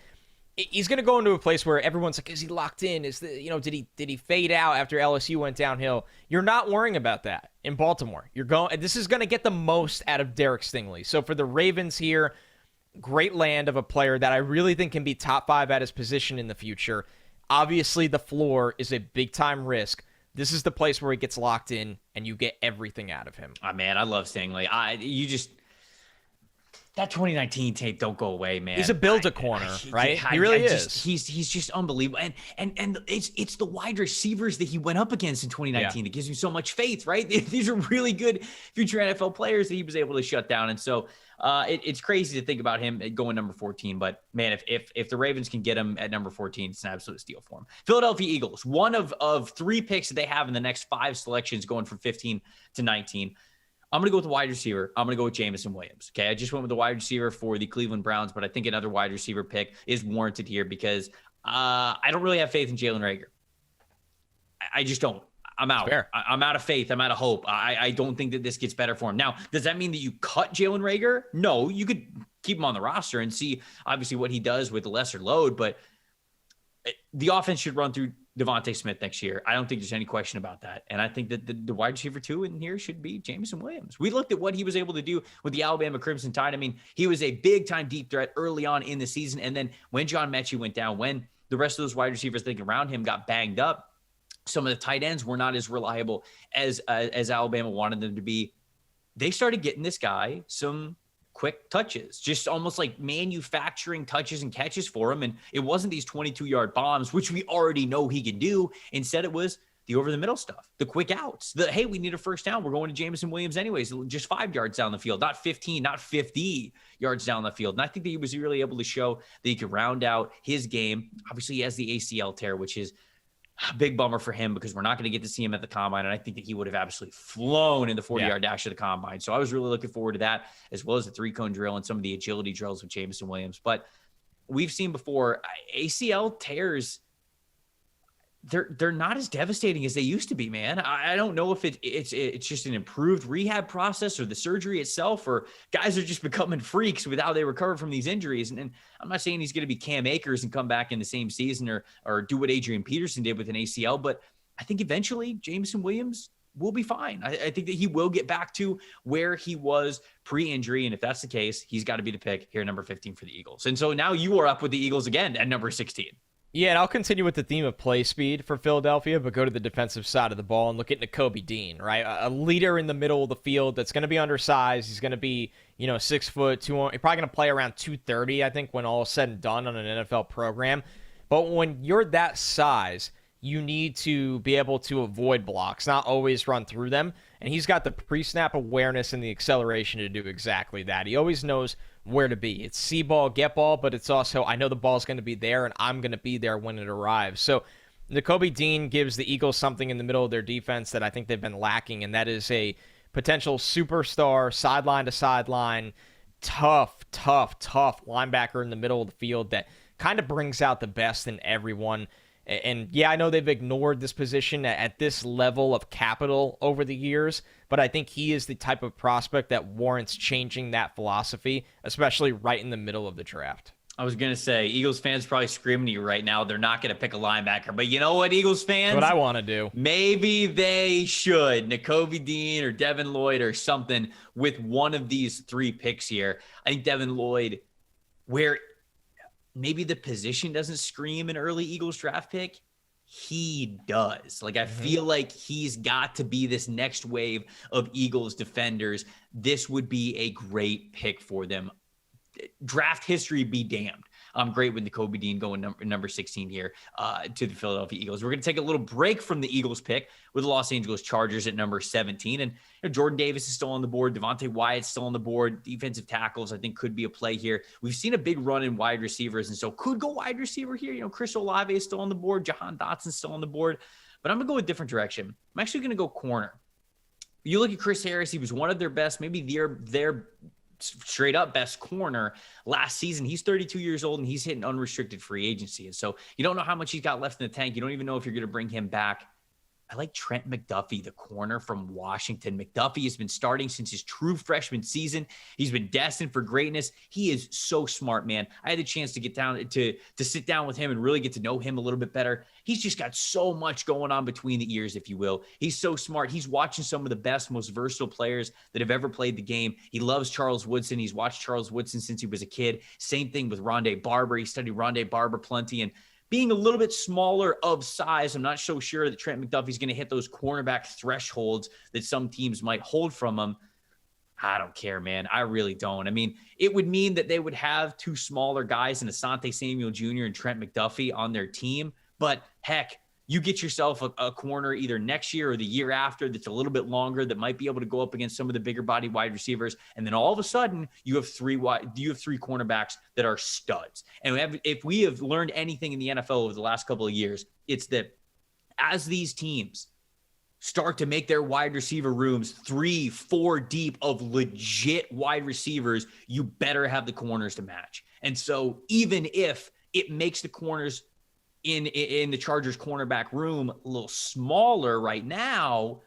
He's going to go into a place where everyone's like, is he locked in? Did he fade out after LSU went downhill? You're not worrying about that in Baltimore. This is going to get the most out of Derek Stingley. So for the Ravens here, great land of a player that I really think can be top 5 at his position in the future. Obviously, the floor is a big-time risk. This is the place where he gets locked in, and you get everything out of him. Oh, man, I love Stingley. That 2019 tape don't go away, man. He's a build-a-corner, right? He really is. He's just unbelievable. And it's the wide receivers that he went up against in 2019 that gives me so much faith, right? These are really good future NFL players that he was able to shut down. And so it's crazy to think about him going number 14. But, man, if the Ravens can get him at number 14, it's an absolute steal for him. Philadelphia Eagles, one of 3 picks that they have in the next 5 selections going from 15 to 19. I'm going to go with the wide receiver. I'm going to go with Jameson Williams. Okay, I just went with the wide receiver for the Cleveland Browns, but I think another wide receiver pick is warranted here because I don't really have faith in Jalen Reagor. I just don't. I'm out. I'm out of faith. I'm out of hope. I don't think that this gets better for him. Now, does that mean that you cut Jalen Reagor? No, you could keep him on the roster and see obviously what he does with the lesser load, but the offense should run through Devontae Smith next year. I don't think there's any question about that. And I think that the wide receiver 2 in here should be Jameson Williams. We looked at what he was able to do with the Alabama Crimson Tide. I mean, he was a big-time deep threat early on in the season. And then when John Mechie went down, when the rest of those wide receivers thinking around him got banged up, some of the tight ends were not as reliable as Alabama wanted them to be. They started getting this guy some quick touches, just almost like manufacturing touches and catches for him. And it wasn't these 22-yard bombs, which we already know he can do. Instead, it was the over-the-middle stuff, the quick outs, the, hey, we need a first down. We're going to Jameson Williams anyways, just 5 yards down the field, not 15, not 50 yards down the field. And I think that he was really able to show that he could round out his game. Obviously, he has the ACL tear, which is a big bummer for him because we're not going to get to see him at the combine. And I think that he would have absolutely flown in the 40-yard dash of the combine. So I was really looking forward to that, as well as the 3-cone drill and some of the agility drills with Jameson Williams. But we've seen before, ACL tears, they're not as devastating as they used to be, man. I don't know if it's just an improved rehab process or the surgery itself, or guys are just becoming freaks with how they recover from these injuries. And I'm not saying he's going to be Cam Akers and come back in the same season or do what Adrian Peterson did with an ACL, but I think eventually Jameson Williams will be fine. I think that he will get back to where he was pre-injury. And if that's the case, he's got to be the pick here, number 15 for the Eagles. And so now you are up with the Eagles again at number 16. Yeah, and I'll continue with the theme of play speed for Philadelphia, but go to the defensive side of the ball and look at Nakobe Dean, right? A leader in the middle of the field that's going to be undersized. He's going to be, 6 foot, he's probably going to play around 230, I think, when all is said and done on an NFL program. But when you're that size, you need to be able to avoid blocks, not always run through them. And he's got the pre-snap awareness and the acceleration to do exactly that. He always knows where to be. It's see ball, get ball, but it's also, I know the ball's going to be there and I'm going to be there when it arrives. So Nakobe Dean gives the Eagles something in the middle of their defense that I think they've been lacking, and that is a potential superstar, sideline to sideline, tough linebacker in the middle of the field that kind of brings out the best in everyone. And yeah, I know they've ignored this position at this level of capital over the years, but I think he is the type of prospect that warrants changing that philosophy, especially right in the middle of the draft. I was going to say, Eagles fans probably screaming to you right now. They're not going to pick a linebacker. But you know what, Eagles fans? That's what I want to do. Maybe they should. Nakobe Dean or Devin Lloyd or something with one of these 3 picks here. I think Devin Lloyd, where maybe the position doesn't scream an early Eagles draft pick, he does. Like, I feel like he's got to be this next wave of Eagles defenders. This would be a great pick for them. Draft history be damned. I'm great with Nakobe Dean going number 16 here to the Philadelphia Eagles. We're going to take a little break from the Eagles pick with the Los Angeles Chargers at number 17. And Jordan Davis is still on the board. Devontae Wyatt's still on the board. Defensive tackles, I think, could be a play here. We've seen a big run in wide receivers, and so could go wide receiver here. Chris Olave is still on the board. Jahan Dotson's still on the board. But I'm going to go a different direction. I'm actually going to go corner. You look at Chris Harris. He was one of their best, maybe their straight up best corner last season. He's 32 years old and he's hitting unrestricted free agency. And so you don't know how much he's got left in the tank. You don't even know if you're going to bring him back. I like Trent McDuffie, the corner from Washington. McDuffie has been starting since his true freshman season. He's been destined for greatness. He is so smart, man. I had the chance to get down to sit down with him and really get to know him a little bit better. He's just got so much going on between the ears, if you will. He's so smart. He's watching some of the best, most versatile players that have ever played the game. He loves Charles Woodson. He's watched Charles Woodson since he was a kid. Same thing with Rondé Barber. He studied Rondé Barber plenty. And being a little bit smaller of size, I'm not so sure that Trent McDuffie's going to hit those cornerback thresholds that some teams might hold from him. I don't care, man. I really don't. I mean, it would mean that they would have 2 smaller guys in Asante Samuel Jr. and Trent McDuffie on their team. But heck, you get yourself a corner either next year or the year after that's a little bit longer that might be able to go up against some of the bigger body wide receivers. And then all of a sudden you have 3 cornerbacks that are studs. And if we have learned anything in the NFL over the last couple of years, it's that as these teams start to make their wide receiver rooms 3, 4 deep of legit wide receivers, you better have the corners to match. And so even if it makes the corners in the Chargers cornerback room a little smaller right now,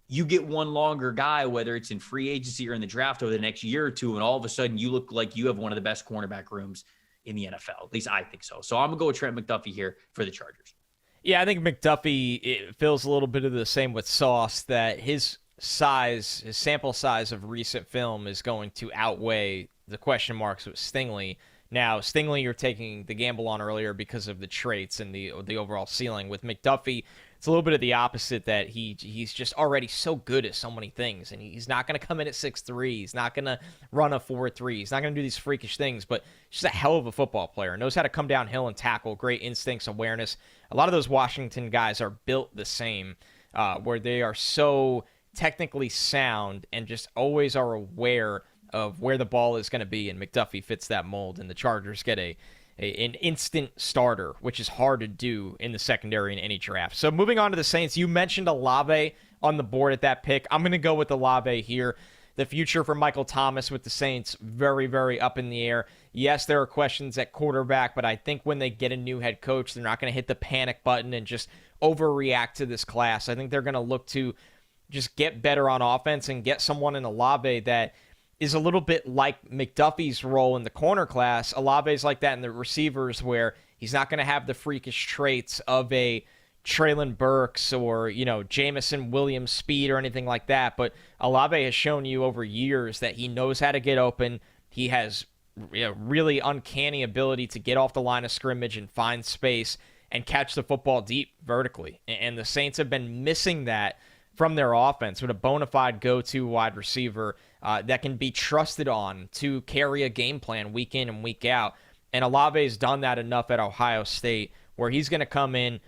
you get one longer guy, whether it's in free agency or in the draft over the next year or two, and all of a sudden you look like you have one of the best cornerback rooms in the NFL. At least I think so. So I'm going to go with Trent McDuffie here for the Chargers. Yeah, I think McDuffie, it feels a little bit of the same with Sauce, that his sample size of recent film is going to outweigh the question marks with Stingley. Now, Stingley, you're taking the gamble on earlier because of the traits and the overall ceiling. With McDuffie, it's a little bit of the opposite, that he's just already so good at so many things, and he's not going to come in at 6'3". He's not going to run a 4.3. He's not going to do these freakish things, but he's just a hell of a football player. Knows how to come downhill and tackle, great instincts, awareness. A lot of those Washington guys are built the same, where they are so technically sound and just always are aware of where the ball is going to be, and McDuffie fits that mold, and the Chargers get an instant starter, which is hard to do in the secondary in any draft. So moving on to the Saints, you mentioned Olave on the board at that pick. I'm going to go with Olave here. The future for Michael Thomas with the Saints, very, very up in the air. Yes, there are questions at quarterback, but I think when they get a new head coach, they're not going to hit the panic button and just overreact to this class. I think they're going to look to just get better on offense and get someone in Olave that is a little bit like McDuffie's role in the corner class. Olave's like that in the receivers, where he's not going to have the freakish traits of a Treylon Burks or, Jameson Williams speed or anything like that. But Olave has shown you over years that he knows how to get open. He has really uncanny ability to get off the line of scrimmage and find space and catch the football deep vertically. And the Saints have been missing that from their offense, with a bona fide go-to wide receiver that can be trusted on to carry a game plan week in and week out. And Olave's done that enough at Ohio State, where he's going to come in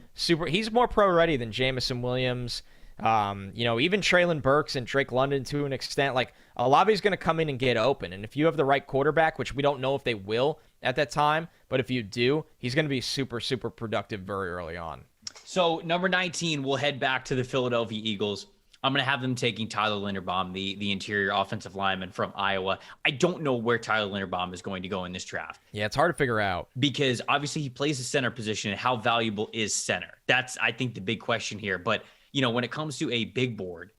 he's more pro-ready than Jameson Williams, even Treylon Burks and Drake London to an extent. Like, Olave's going to come in and get open. And if you have the right quarterback, which we don't know if they will at that time, but if you do, he's going to be super, super productive very early on. So number 19, we'll head back to the Philadelphia Eagles. I'm going to have them taking Tyler Linderbaum, the interior offensive lineman from Iowa. I don't know where Tyler Linderbaum is going to go in this draft. Yeah, it's hard to figure out. Because obviously he plays the center position. How valuable is center? That's, I think, the big question here. But, when it comes to a big board,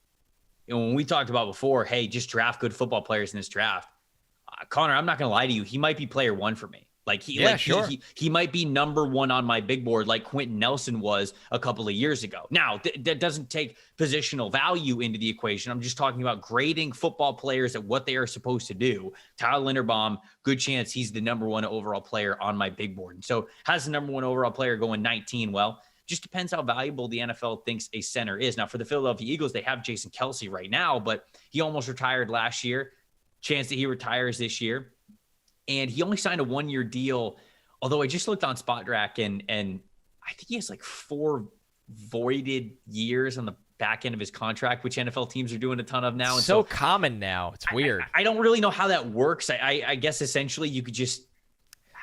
when we talked about before, hey, just draft good football players in this draft. Connor, I'm not going to lie to you. He might be player one for me. He might be number one on my big board, like Quentin Nelson was a couple of years ago. Now, that doesn't take positional value into the equation. I'm just talking about grading football players at what they are supposed to do. Tyler Linderbaum, good chance he's the number one overall player on my big board. And so how's the number one overall player going 19? Well, just depends how valuable the NFL thinks a center is. Now, for the Philadelphia Eagles, they have Jason Kelce right now, but he almost retired last year. Chance that he retires this year. And he only signed a one-year deal, although I just looked on SpotTrack, and I think he has like 4 voided years on the back end of his contract, which NFL teams are doing a ton of now. And so common now. It's weird. I don't really know how that works. I guess essentially you could just...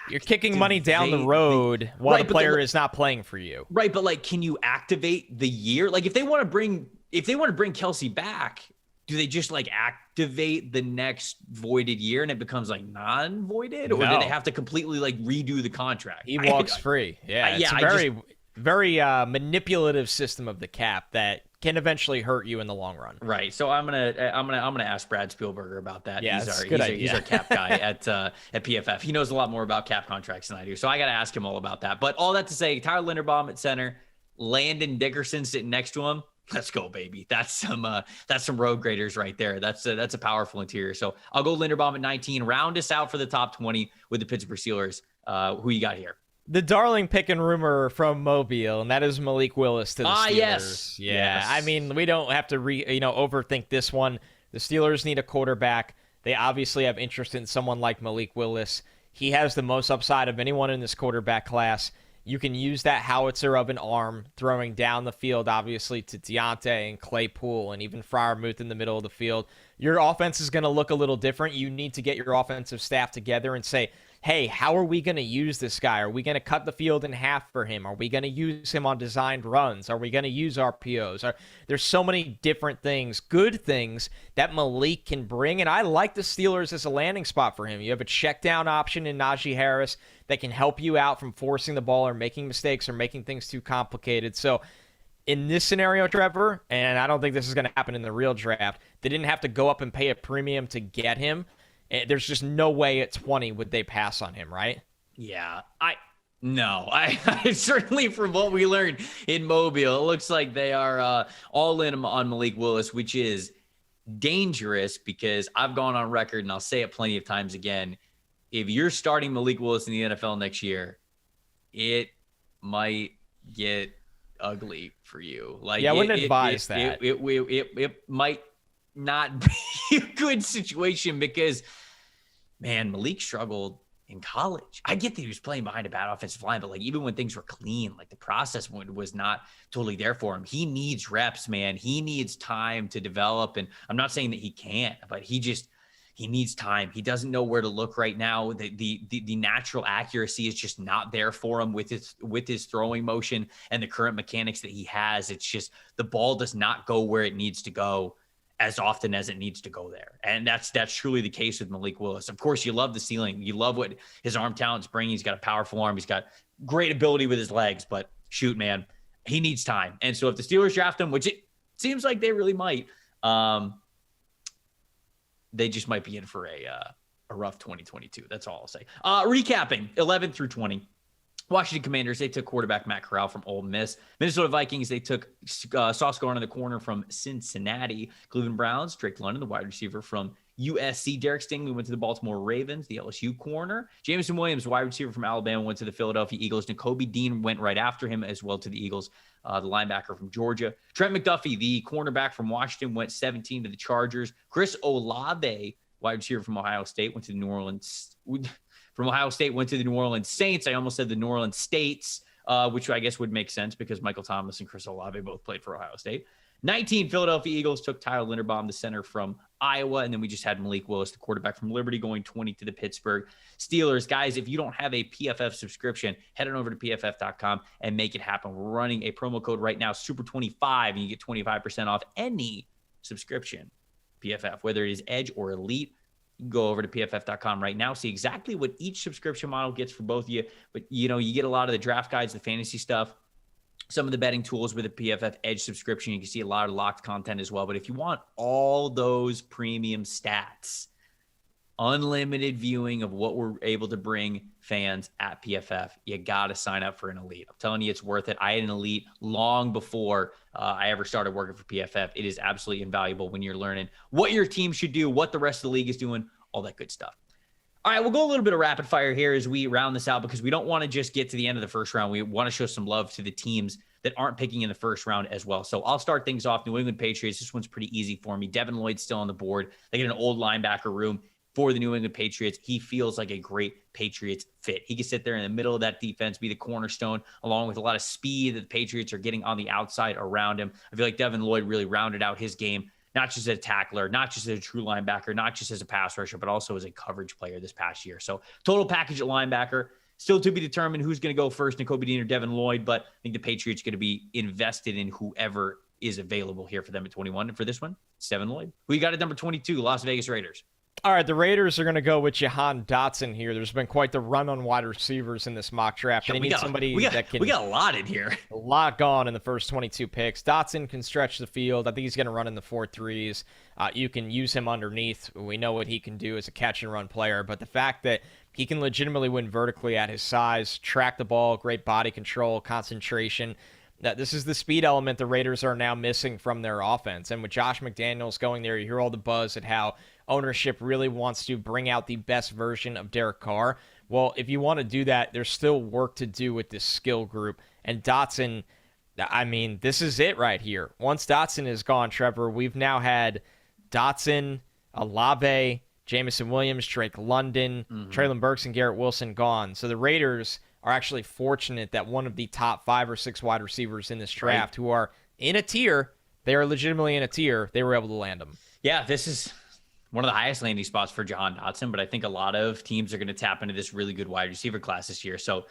You're kicking money down the road while the player is not playing for you. Right, but can you activate the year? Like, if they want to bring Kelce back, do they just activate the next voided year and it becomes non-voided, or do they have to completely redo the contract? He walks free. Yeah, it's a very manipulative system of the cap that can eventually hurt you in the long run. Right. So I'm gonna ask Brad Spielberger about that. Yeah, he's our cap guy at PFF. He knows a lot more about cap contracts than I do, so I got to ask him all about that. But all that to say, Tyler Linderbaum at center, Landon Dickerson sitting next to him. Let's go, baby. That's some road graders right there. That's a powerful interior. So I'll go Linderbaum at 19. Round us out for the top 20 with the Pittsburgh Steelers. Who you got here? The darling pick and rumor from Mobile, and that is Malik Willis to the Steelers. Yes. Yeah. Yes. I mean, we don't have to overthink this one. The Steelers need a quarterback. They obviously have interest in someone like Malik Willis. He has the most upside of anyone in this quarterback class. You can use that howitzer of an arm throwing down the field, obviously, to Deontay and Claypool and even Freiermuth in the middle of the field. Your offense is going to look a little different. You need to get your offensive staff together and say, hey, how are we going to use this guy? Are we going to cut the field in half for him? Are we going to use him on designed runs? Are we going to use RPOs? There's so many different things, good things that Malik can bring, and I like the Steelers as a landing spot for him. You have a check down option in Najee Harris that can help you out from forcing the ball or making mistakes or making things too complicated. So in this scenario, Trevor, and I don't think this is going to happen in the real draft, they didn't have to go up and pay a premium to get him. There's just no way at 20 would they pass on him, right? Yeah, I certainly, from what we learned in Mobile, it looks like they are all in on Malik Willis, which is dangerous because I've gone on record, and I'll say it plenty of times again, if you're starting Malik Willis in the NFL next year, it might get ugly for you. Like, yeah, I wouldn't advise that. It might not be a good situation because, man, Malik struggled in college. I get that he was playing behind a bad offensive line, but like even when things were clean, like the process was not totally there for him. He needs reps, man. He needs time to develop. And I'm not saying that he can't, but he needs time. He doesn't know where to look right now. The natural accuracy is just not there for him with his throwing motion and the current mechanics that he has. It's just the ball does not go where it needs to go as often as it needs to go there. And that's truly the case with Malik Willis. Of course, you love the ceiling. You love what his arm talent's bringing. He's got a powerful arm. He's got great ability with his legs, but shoot, man, he needs time. And so if the Steelers draft him, which it seems like they really might, they just might be in for a rough 2022. That's all I'll say. Recapping 11 through 20. Washington Commanders, they took quarterback Matt Corral from Ole Miss. Minnesota Vikings, they took Sauce Gardner in the corner from Cincinnati. Cleveland Browns, Drake London, the wide receiver from USC. Derek Stingley went to the Baltimore Ravens, the LSU corner. Jameson Williams, wide receiver from Alabama, went to the Philadelphia Eagles. Nakobe Dean went right after him as well to the Eagles, the linebacker from Georgia. Trent McDuffie, the cornerback from Washington, went 17 to the Chargers. Chris Olave, wide receiver from Ohio State, went to the New Orleans Saints. I almost said the New Orleans States, which I guess would make sense because Michael Thomas and Chris Olave both played for Ohio State. 19 Philadelphia Eagles took Tyler Linderbaum, the center from Iowa. And then we just had Malik Willis, the quarterback from Liberty, going 20 to the Pittsburgh Steelers. Guys, if you don't have a PFF subscription, head on over to PFF.com and make it happen. We're running a promo code right now, Super25, and you get 25% off any subscription. PFF, whether it is Edge or Elite. You can go over to PFF.com right now, see exactly what each subscription model gets for both of you. But, you get a lot of the draft guides, the fantasy stuff, some of the betting tools with the PFF Edge subscription. You can see a lot of locked content as well. But if you want all those premium stats, unlimited viewing of what we're able to bring fans at PFF, you got to sign up for an Elite. I'm telling you, it's worth it. I had an Elite long before I ever started working for PFF. It is absolutely invaluable when you're learning what your team should do, what the rest of the league is doing, all that good stuff. All right, we'll go a little bit of rapid fire here as we round this out because we don't want to just get to the end of the first round. We want to show some love to the teams that aren't picking in the first round as well. So I'll start things off. New England Patriots. This one's pretty easy for me. Devin Lloyd's still on the board. They get an old linebacker room for the New England Patriots. He feels like a great Patriots fit. He can sit there in the middle of that defense, be the cornerstone, along with a lot of speed that the Patriots are getting on the outside around him. I feel like Devin Lloyd really rounded out his game, not just as a tackler, not just as a true linebacker, not just as a pass rusher, but also as a coverage player this past year. So total package at linebacker. Still to be determined who's going to go first, Nakobe Dean or Devin Lloyd, but I think the Patriots are going to be invested in whoever is available here for them at 21. And for this one, it's Devin Lloyd. Who you got at number 22, Las Vegas Raiders? All right, the Raiders are going to go with Jahan Dotson here. There's been quite the run on wide receivers in this mock draft. They need somebody that can. We got a lot in here. A lot gone in the first 22 picks. Dotson can stretch the field. I think he's going to run in the 4.3s. You can use him underneath. We know what he can do as a catch and run player, but the fact that he can legitimately win vertically at his size, track the ball, great body control, concentration. This is the speed element the Raiders are now missing from their offense. And with Josh McDaniels going there, you hear all the buzz at how ownership really wants to bring out the best version of Derek Carr. Well, if you want to do that, there's still work to do with this skill group. And Dotson, I mean, this is it right here. Once Dotson is gone, Trevor, we've now had Dotson, Olave, Jameson Williams, Drake London, Treylon Burks, and Garrett Wilson gone. So the Raiders are actually fortunate that one of the top 5 or 6 wide receivers in this draft who are in a tier, they are legitimately in a tier, they were able to land them. Yeah, this is one of the highest landing spots for Jahan Dotson, but I think a lot of teams are going to tap into this really good wide receiver class this year. So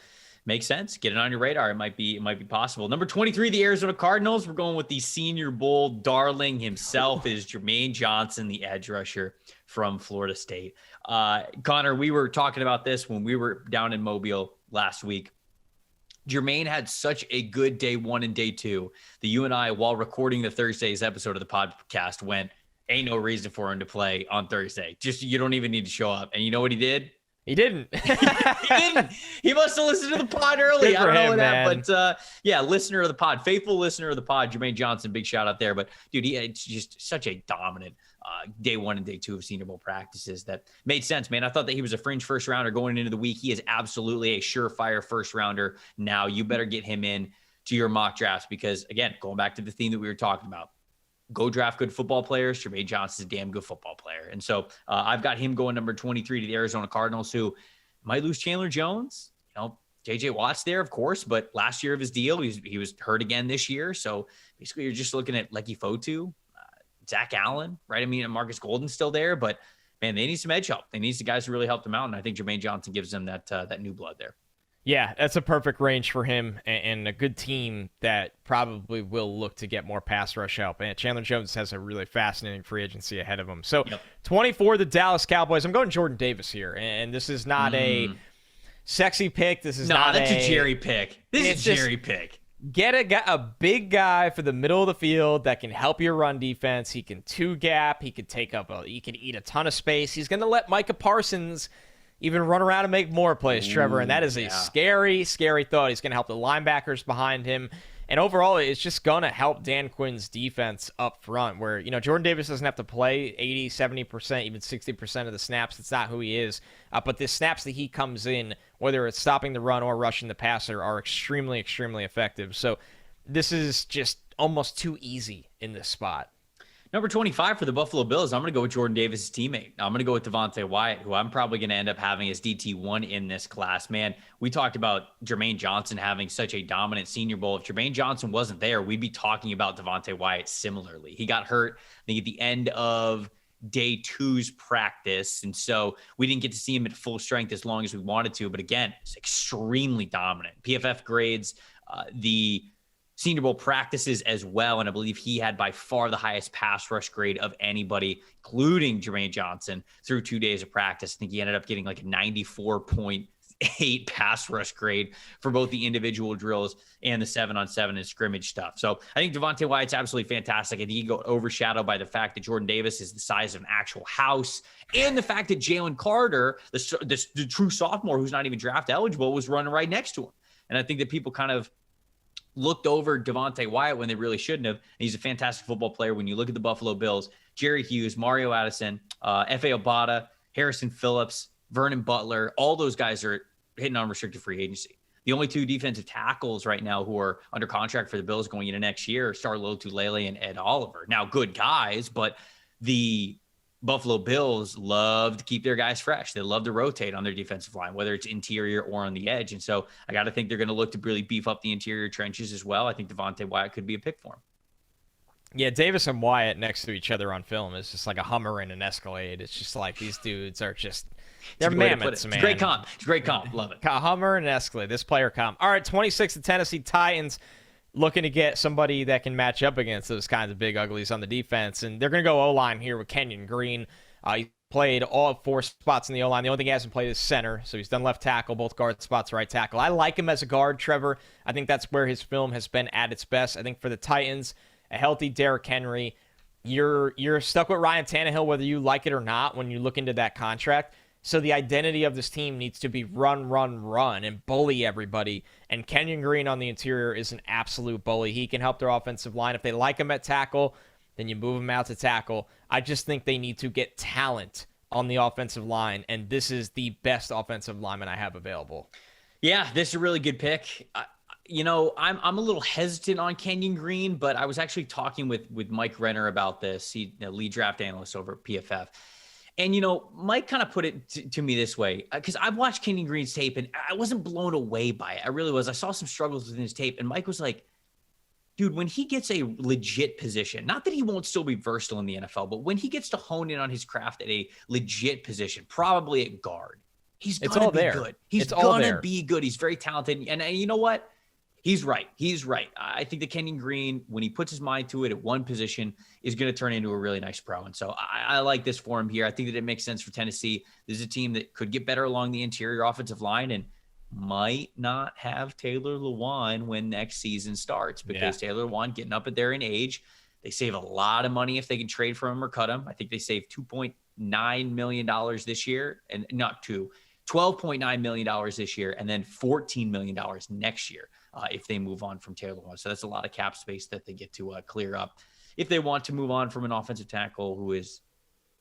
makes sense. Get it on your radar. It might be possible. Number 23, the Arizona Cardinals. We're going with the Senior Bowl darling himself. Is Jermaine Johnson, the edge rusher from Florida State. Connor, we were talking about this when we were down in Mobile last week. Jermaine had such a good day 1 and day 2 that you and I, while recording the Thursday's episode of the podcast, went, ain't no reason for him to play on Thursday. Just, you don't even need to show up. And you know what he did? He didn't. He didn't. He must have listened to the pod early. I don't know that, but yeah, listener of the pod, faithful listener of the pod, Jermaine Johnson, big shout out there. But dude, he had just such a dominant day 1 and day 2 of Senior Bowl practices that made sense, man. I thought that he was a fringe first rounder going into the week. He is absolutely a surefire first rounder. Now you better get him in to your mock drafts because, again, going back to the theme that we were talking about, go draft good football players. Jermaine Johnson's a damn good football player. And so I've got him going number 23 to the Arizona Cardinals, who might lose Chandler Jones. JJ Watt's there, of course, but last year of his deal, he was hurt again this year. So basically you're just looking at Lecky Fotu, Zach Allen, right? I mean, and Marcus Golden's still there, but man, they need some edge help. They need some guys to really help them out. And I think Jermaine Johnson gives them that new blood there. Yeah, that's a perfect range for him and a good team that probably will look to get more pass rush help. And Chandler Jones has a really fascinating free agency ahead of him. So 24, the Dallas Cowboys. I'm going Jordan Davis here. And this is not a sexy pick. This is not that's a Jerry pick. This is a Jerry pick. Get a big guy for the middle of the field that can help your run defense. He can two gap. He can he can eat a ton of space. He's going to let Micah Parsons even run around and make more plays, Trevor. And that is a scary, scary thought. He's going to help the linebackers behind him. And overall, it's just going to help Dan Quinn's defense up front where, Jordan Davis doesn't have to play 80, 70%, even 60% of the snaps. That's not who he is. But the snaps that he comes in, whether it's stopping the run or rushing the passer, are extremely, extremely effective. So this is just almost too easy in this spot. Number 25 for the Buffalo Bills, I'm going to go with Jordan Davis' teammate. I'm going to go with Devontae Wyatt, who I'm probably going to end up having as DT1 in this class. Man, we talked about Jermaine Johnson having such a dominant Senior Bowl. If Jermaine Johnson wasn't there, we'd be talking about Devontae Wyatt similarly. He got hurt, I think, at the end of day 2's practice, and so we didn't get to see him at full strength as long as we wanted to. But again, it's extremely dominant. PFF grades the Senior Bowl practices as well, and I believe he had by far the highest pass rush grade of anybody, including Jermaine Johnson, through 2 days of practice. I think he ended up getting like a 94.8 pass rush grade for both the individual drills and the 7-on-7 and scrimmage stuff. So I think Devontae Wyatt's absolutely fantastic. I think he got overshadowed by the fact that Jordan Davis is the size of an actual house, and the fact that Jalen Carter, the true sophomore who's not even draft eligible, was running right next to him. And I think that people kind of looked over Devontae Wyatt when they really shouldn't have. And he's a fantastic football player. When you look at the Buffalo Bills, Jerry Hughes, Mario Addison, F.A. Obata, Harrison Phillips, Vernon Butler, all those guys are hitting unrestricted free agency. The only two defensive tackles right now who are under contract for the Bills going into next year are Starlo Tulele and Ed Oliver. Now, good guys, but the Buffalo Bills love to keep their guys fresh. They love to rotate on their defensive line, whether it's interior or on the edge. And so I got to think they're going to look to really beef up the interior trenches as well. I think Devontae Wyatt could be a pick for him. Yeah, Davis and Wyatt next to each other on film is just like a Hummer and an Escalade. It's just like these dudes are just – they're mammoths, man. It's a great comp. It's a great comp. Love it. A Hummer and an Escalade, this player comp. All right, 26, the Tennessee Titans looking to get somebody that can match up against those kinds of big uglies on the defense. And they're going to go O-line here with Kenyon Green. He played all 4 spots in the O-line. The only thing he hasn't played is center, so he's done left tackle, both guard spots, right tackle. I like him as a guard, Trevor. I think that's where his film has been at its best. I think for the Titans, a healthy Derrick Henry, you're stuck with Ryan Tannehill whether you like it or not when you look into that contract. So the identity of this team needs to be run, run, run, and bully everybody. And Kenyon Green on the interior is an absolute bully. He can help their offensive line. If they like him at tackle, then you move him out to tackle. I just think they need to get talent on the offensive line, and this is the best offensive lineman I have available. Yeah, this is a really good pick. I'm a little hesitant on Kenyon Green, but I was actually talking with Mike Renner about this. He's the lead draft analyst over at PFF. And, Mike kind of put it to me this way, because I've watched Kenyon Green's tape, and I wasn't blown away by it. I really was. I saw some struggles within his tape, and Mike was like, dude, when he gets a legit position, not that he won't still be versatile in the NFL, but when he gets to hone in on his craft at a legit position, probably at guard, he's going to be good. He's going to be good. He's very talented. And you know what? He's right. I think that Kenyon Green, when he puts his mind to it at one position, is going to turn into a really nice pro. And so I like this for him here. I think that it makes sense for Tennessee. This is a team that could get better along the interior offensive line and might not have Taylor Lewan when next season starts because Taylor Lewan getting up there in age. They save a lot of money if they can trade for him or cut him. I think they save $2.9 million this year, and not $12.9 million this year, and then $14 million next year if they move on from Taylor Lewan. So that's a lot of cap space that they get to clear up if they want to move on from an offensive tackle who is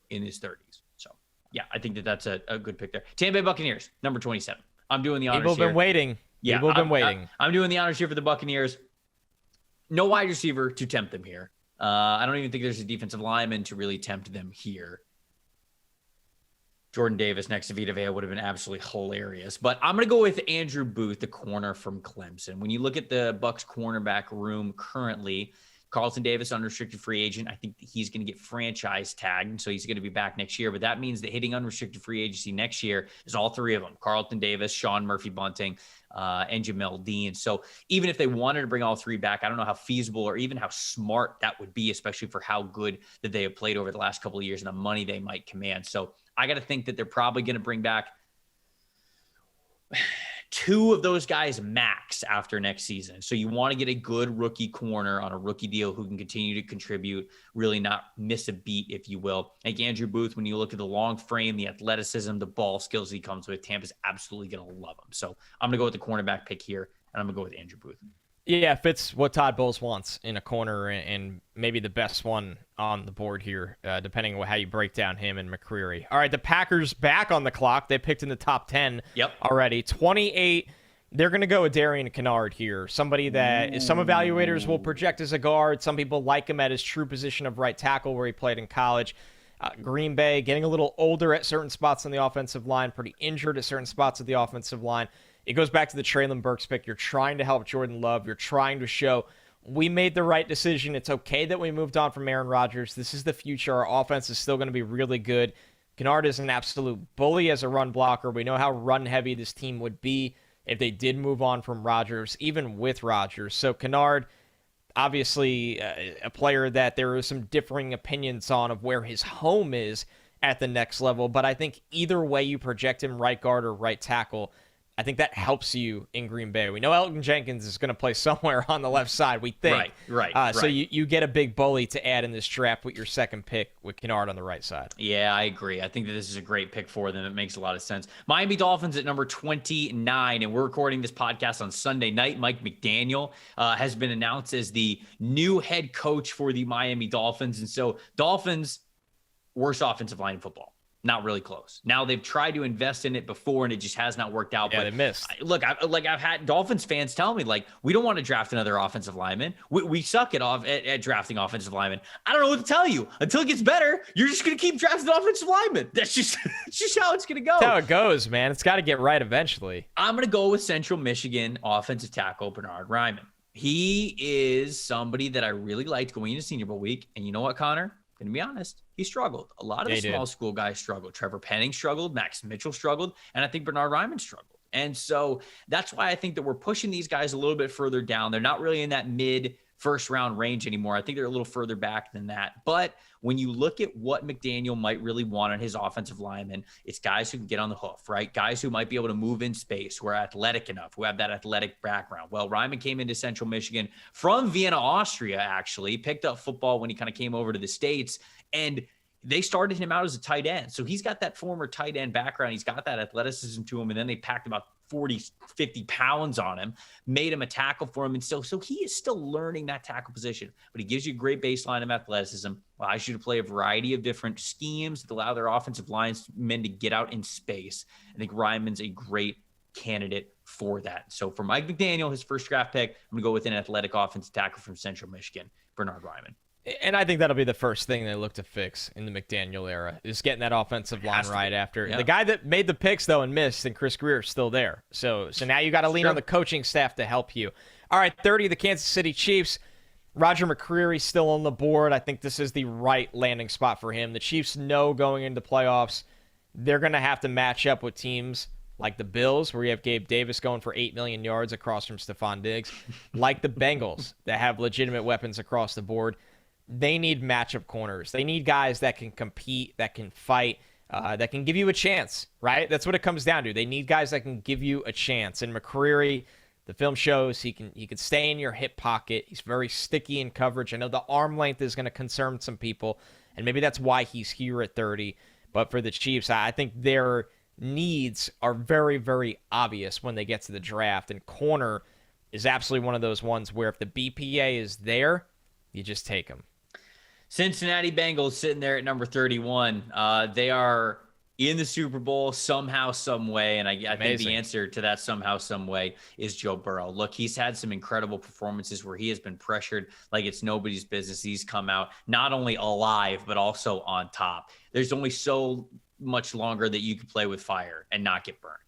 in his 30s. So, yeah, I think that that's a good pick there. Tampa Bay Buccaneers, number 27. I'm doing the honors here. People have been waiting. Yeah, People have been waiting. I'm doing the honors here for the Buccaneers. No wide receiver to tempt them here. I don't even think there's a defensive lineman to really tempt them here. Jordan Davis next to Vita Vea would have been absolutely hilarious. But I'm going to go with Andrew Booth, the corner from Clemson. When you look at the Bucs cornerback room currently, Carlton Davis, unrestricted free agent. I think he's going to get franchise tagged, so he's going to be back next year. But that means that hitting unrestricted free agency next year is all three of them: Carlton Davis, Sean Murphy-Bunting, and Jamel Dean. So even if they wanted to bring all three back, I don't know how feasible or even how smart that would be, especially for how good that they have played over the last couple of years and the money they might command. So I got to think that they're probably going to bring back two of those guys max after next season. So you want to get a good rookie corner on a rookie deal who can continue to contribute, really not miss a beat, if you will. Like Andrew Booth, when you look at the long frame, the athleticism, the ball skills he comes with, Tampa's absolutely going to love him. So I'm going to go with the cornerback pick here, and I'm going to go with Andrew Booth. Yeah, fits what Todd Bowles wants in a corner, and maybe the best one on the board here, depending on how you break down him and McCreary. All right, the Packers back on the clock. They picked in the top 10 already. 28, they're going to go with Darian Kinnard here, somebody that some evaluators will project as a guard. Some people like him at his true position of right tackle where he played in college. Green Bay getting a little older at certain spots on the offensive line, pretty injured at certain spots of the offensive line. It goes back to the Treylon Burks pick. You're trying to help Jordan Love. You're trying to show we made the right decision. It's okay that we moved on from Aaron Rodgers. This is the future. Our offense is still going to be really good. Kinnard is an absolute bully as a run blocker. We know how run-heavy this team would be if they did move on from Rodgers, even with Rodgers. So Kinnard, obviously a player that there are some differing opinions on of where his home is at the next level. But I think either way you project him, right guard or right tackle, I think that helps you in Green Bay. We know Elgton Jenkins is going to play somewhere on the left side, we think. Right. So you get a big bully to add in this draft with your second pick with Kinnard on the right side. Yeah, I agree. I think that this is a great pick for them. It makes a lot of sense. Miami Dolphins at number 29, and we're recording this podcast on Sunday night. Mike McDaniel has been announced as the new head coach for the Miami Dolphins. And so Dolphins, worst offensive line in football. Not really close. Now they've tried to invest in it before and it just has not worked out. Yeah, but they missed. Look, I've had Dolphins fans tell me like, we don't want to draft another offensive lineman. We suck at drafting offensive linemen. I don't know what to tell you. Until it gets better, you're just going to keep drafting offensive linemen. That's just how it's going to go. That's how it goes, man. It's got to get right eventually. I'm going to go with Central Michigan offensive tackle Bernhard Raimann. He is somebody that I really liked going into Senior Bowl week. And you know what, Connor? Going to be honest, he struggled. A lot of the small school guys struggled. Trevor Penning struggled. Max Mitchell struggled. And I think Bernhard Raimann struggled. And so that's why I think that we're pushing these guys a little bit further down. They're not really in that mid first round range anymore. I think they're a little further back than that. But when you look at what McDaniel might really want on his offensive linemen, it's guys who can get on the hoof, right? Guys who might be able to move in space, who are athletic enough, who have that athletic background. Well, Raimann came into Central Michigan from Vienna, Austria, actually, picked up football when he kind of came over to the States, and they started him out as a tight end. So he's got that former tight end background. He's got that athleticism to him. And then they packed about 40, 50 pounds on him, made him a tackle for him. And so he is still learning that tackle position, but he gives you a great baseline of athleticism, allows you to play a variety of different schemes that allow their offensive linemen to get out in space. I think Rymann's a great candidate for that. So for Mike McDaniel, his first draft pick, I'm going to go with an athletic offensive tackle from Central Michigan, Bernhard Raimann. And I think that'll be the first thing they look to fix in the McDaniel era, is getting that offensive line right after. Yeah. The guy that made the picks, though, and missed, and Chris Greer is still there. So now you got to lean on the coaching staff to help you. All right, 30, the Kansas City Chiefs. Roger McCreary still on the board. I think this is the right landing spot for him. The Chiefs know going into the playoffs, they're going to have to match up with teams like the Bills, where you have Gabe Davis going for 8 million yards across from Stephon Diggs, like the Bengals that have legitimate weapons across the board. They need matchup corners. They need guys that can compete, that can fight, that can give you a chance, right? That's what it comes down to. They need guys that can give you a chance. And McCreary, the film shows he can stay in your hip pocket. He's very sticky in coverage. I know the arm length is going to concern some people, and maybe that's why he's here at 30. But for the Chiefs, I think their needs are very, very obvious when they get to the draft. And corner is absolutely one of those ones where if the BPA is there, you just take them. Cincinnati Bengals sitting there at number 31. They are in the Super Bowl somehow, some way. And I think the answer to that somehow, some way is Joe Burrow. Look, he's had some incredible performances where he has been pressured like it's nobody's business. He's come out not only alive, but also on top. There's only so much longer that you can play with fire and not get burned.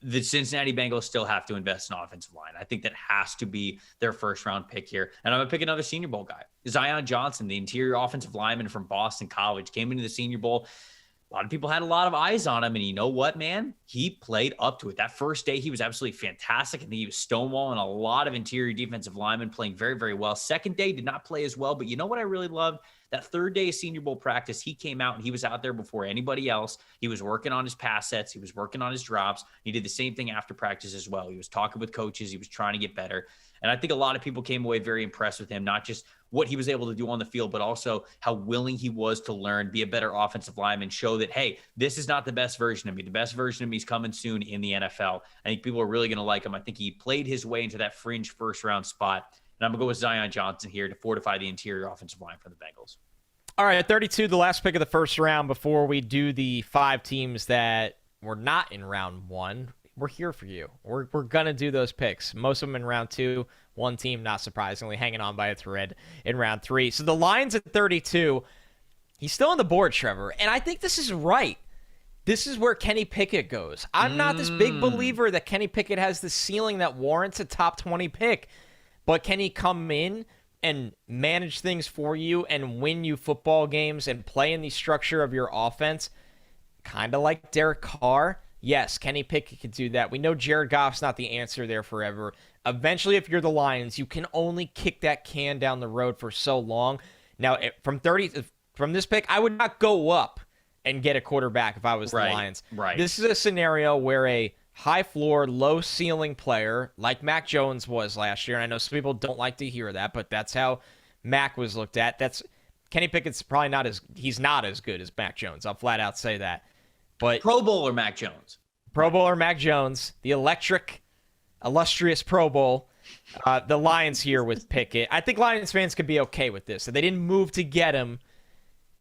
The Cincinnati Bengals still have to invest in offensive line. I think that has to be their first round pick here. And I'm going to pick another Senior Bowl guy. Zion Johnson, the interior offensive lineman from Boston College, came into the Senior Bowl. A lot of people had a lot of eyes on him. And you know what, man? He played up to it. That first day, he was absolutely fantastic. I think he was stonewalling a lot of interior defensive linemen, playing very, very well. Second day, did not play as well. But you know what I really loved? That third day of Senior Bowl practice, he came out and he was out there before anybody else. He was working on his pass sets. He was working on his drops. He did the same thing after practice as well. He was talking with coaches. He was trying to get better. And I think a lot of people came away very impressed with him, not just what he was able to do on the field, but also how willing he was to learn, be a better offensive lineman, show that, hey, this is not the best version of me. The best version of me is coming soon in the NFL. I think people are really going to like him. I think he played his way into that fringe first round spot. And I'm going to go with Zion Johnson here to fortify the interior offensive line for the Bengals. All right, 32, the last pick of the first round before we do the 5 teams that were not in round 1. We're here for you. We're going to do those picks. Most of them in round 2. One team, not surprisingly, hanging on by a thread in round 3. So the Lions at 32, he's still on the board, Trevor. And I think this is right. This is where Kenny Pickett goes. I'm not this big believer that Kenny Pickett has the ceiling that warrants a top 20 pick. But can he come in and manage things for you and win you football games and play in the structure of your offense? Kind of like Derek Carr. Yes, Kenny Pickett could do that. We know Jared Goff's not the answer there forever. Eventually, if you're the Lions, you can only kick that can down the road for so long. Now, from this pick, I would not go up and get a quarterback if I was the Lions. Right. This is a scenario where a high floor, low ceiling player like Mac Jones was last year, and I know some people don't like to hear that, but that's how Mac was looked at. Kenny Pickett's probably not as good as Mac Jones. I'll flat out say that. But Pro Bowler Mac Jones. Pro Bowler Mac Jones, the illustrious Pro Bowl. The Lions here with Pickett. I think Lions fans could be okay with this. That they didn't move to get him,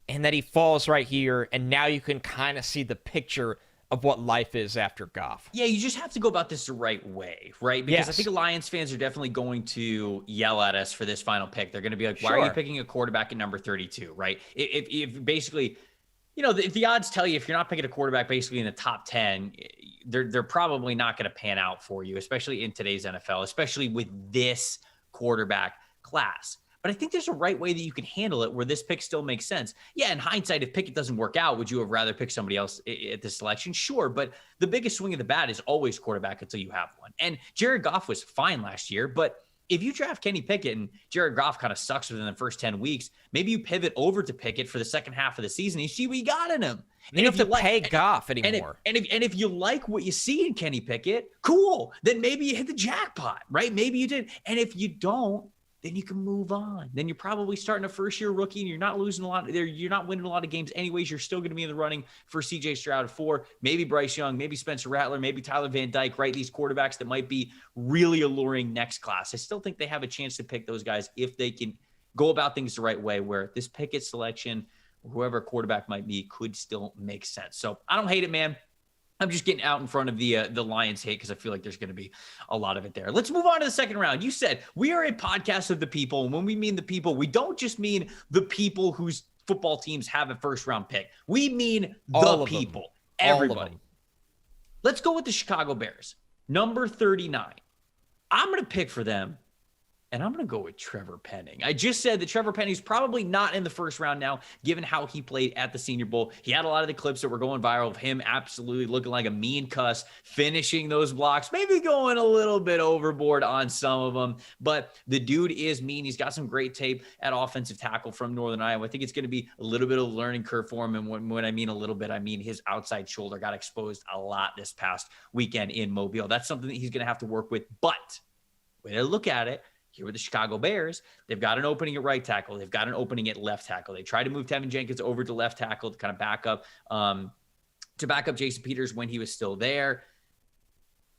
and that he falls right here, and now you can kind of see the picture of what life is after Goff. Yeah, you just have to go about this the right way, right? Because I think Lions fans are definitely going to yell at us for this final pick. They're going to be like, why are you picking a quarterback at number 32, right? If basically, you know, if the odds tell you if you're not picking a quarterback basically in the top 10, they're probably not going to pan out for you, especially in today's NFL, especially with this quarterback class. But I think there's a right way that you can handle it where this pick still makes sense. Yeah, in hindsight, if Pickett doesn't work out, would you have rather picked somebody else at this selection? Sure, but the biggest swing of the bat is always quarterback until you have one. And Jared Goff was fine last year, but if you draft Kenny Pickett and Jared Goff kind of sucks within the first 10 weeks, maybe you pivot over to Pickett for the second half of the season and you see what you got in him. And you don't have to pay Goff anymore. And if you like what you see in Kenny Pickett, cool. Then maybe you hit the jackpot, right? Maybe you did. And if you don't, then you can move on. Then you're probably starting a first-year rookie, and you're not losing a lot. You're not winning a lot of games anyways. You're still going to be in the running for C.J. Stroud 4, maybe Bryce Young, maybe Spencer Rattler, maybe Tyler Van Dyke, right? These quarterbacks that might be really alluring next class. I still think they have a chance to pick those guys if they can go about things the right way, where this Pickett selection, whoever quarterback might be, could still make sense. So I don't hate it, man. I'm just getting out in front of the Lions hate because I feel like there's going to be a lot of it there. Let's move on to the second round. You said we are a podcast of the people. And when we mean the people, we don't just mean the people whose football teams have a first round pick. We mean the people, everybody. Let's go with the Chicago Bears, number 39. I'm going to pick for them. And I'm going to go with Trevor Penning. I just said that Trevor Penning's probably not in the first round now, given how he played at the Senior Bowl. He had a lot of the clips that were going viral of him absolutely looking like a mean cuss, finishing those blocks, maybe going a little bit overboard on some of them. But the dude is mean. He's got some great tape at offensive tackle from Northern Iowa. I think it's going to be a little bit of a learning curve for him. And when I mean a little bit, I mean his outside shoulder got exposed a lot this past weekend in Mobile. That's something that he's going to have to work with. But when I look at it, here with the Chicago Bears, they've got an opening at right tackle. They've got an opening at left tackle. They tried to move Tevin Jenkins over to left tackle to kind of back up Jason Peters when he was still there.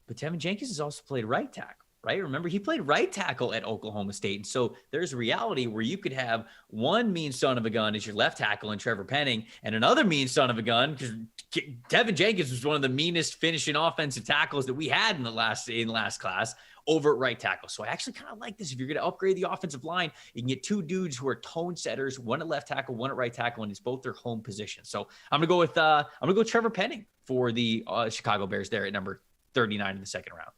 But Tevin Jenkins has also played right tackle. right? Remember, he played right tackle at Oklahoma State. And so there's a reality where you could have one mean son of a gun as your left tackle in Trevor Penning and another mean son of a gun because Tevin Jenkins was one of the meanest finishing offensive tackles that we had in last class over at right tackle. So I actually kind of like this. If you're going to upgrade the offensive line, you can get two dudes who are tone setters, one at left tackle, one at right tackle, and it's both their home position. So I'm going to go Trevor Penning for the Chicago Bears there at number 39 in the second round.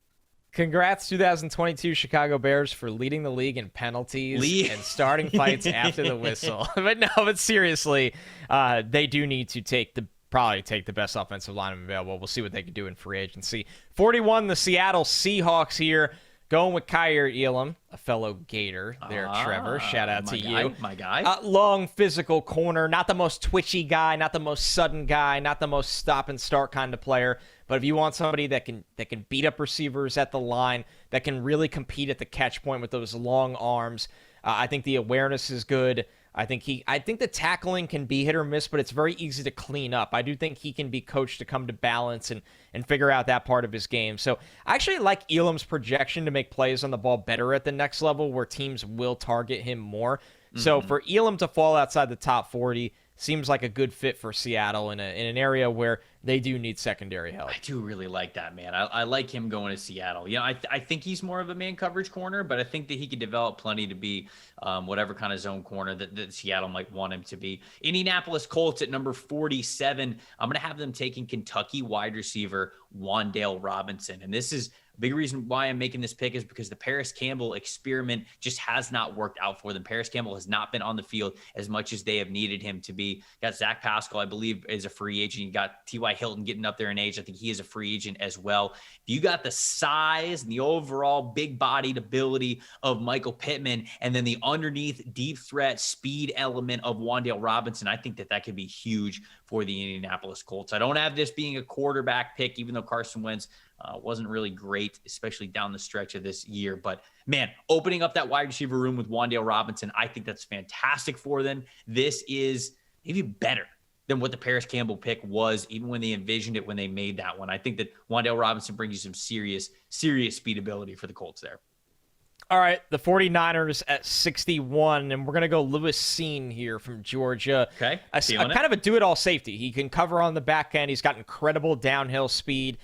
Congrats, 2022 Chicago Bears, for leading the league in penalties and starting fights after the whistle. But seriously, they do need to probably take the best offensive lineman available. We'll see what they can do in free agency. 41, the Seattle Seahawks here, going with Kaiir Elam, a fellow Gator there, Trevor. Shout out to you. My guy. Long, physical corner, not the most twitchy guy, not the most sudden guy, not the most stop and start kind of player. But if you want somebody that can beat up receivers at the line, that can really compete at the catch point with those long arms, I think the awareness is good. I think the tackling can be hit or miss, but it's very easy to clean up. I do think he can be coached to come to balance and figure out that part of his game. So I actually like Elam's projection to make plays on the ball better at the next level where teams will target him more. Mm-hmm. So for Elam to fall outside the top 40 seems like a good fit for Seattle in an area where they do need secondary help. I do really like that, man. I like him going to Seattle. You know, I think he's more of a man coverage corner, but I think that he could develop plenty to be whatever kind of zone corner that Seattle might want him to be. Indianapolis Colts at number 47. I'm going to have them taking Kentucky wide receiver Wan'Dale Robinson. And this is a big reason why I'm making this pick is because the Paris Campbell experiment just has not worked out for them. Paris Campbell has not been on the field as much as they have needed him to be. Got Zach Pascal, I believe, is a free agent. You got T.Y. Hilton getting up there in age. I think he is a free agent as well. If you got the size and the overall big-bodied ability of Michael Pittman and then the underneath deep threat speed element of Wan'Dale Robinson, I think that could be huge for the Indianapolis Colts. I don't have this being a quarterback pick, even though Carson Wentz wasn't really great, especially down the stretch of this year. But, man, opening up that wide receiver room with Wan'Dale Robinson, I think that's fantastic for them. This is maybe better than what the Paris Campbell pick was, even when they envisioned it when they made that one. I think that Wan'Dale Robinson brings you some serious speed ability for the Colts there. All right, the 49ers at 61, and we're going to go Lewis Seen here from Georgia. Okay, kind of a do-it-all safety. He can cover on the back end. He's got incredible downhill speed.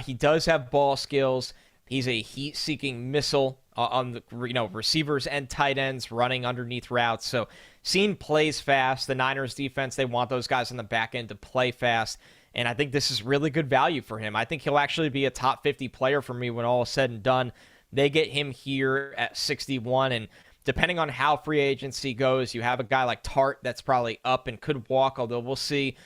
He does have ball skills. He's a heat-seeking missile on the receivers and tight ends running underneath routes. So Seen plays fast. The Niners defense, they want those guys on the back end to play fast. And I think this is really good value for him. I think he'll actually be a top 50 player for me when all is said and done. They get him here at 61, and depending on how free agency goes, you have a guy like Tart that's probably up and could walk, although we'll see.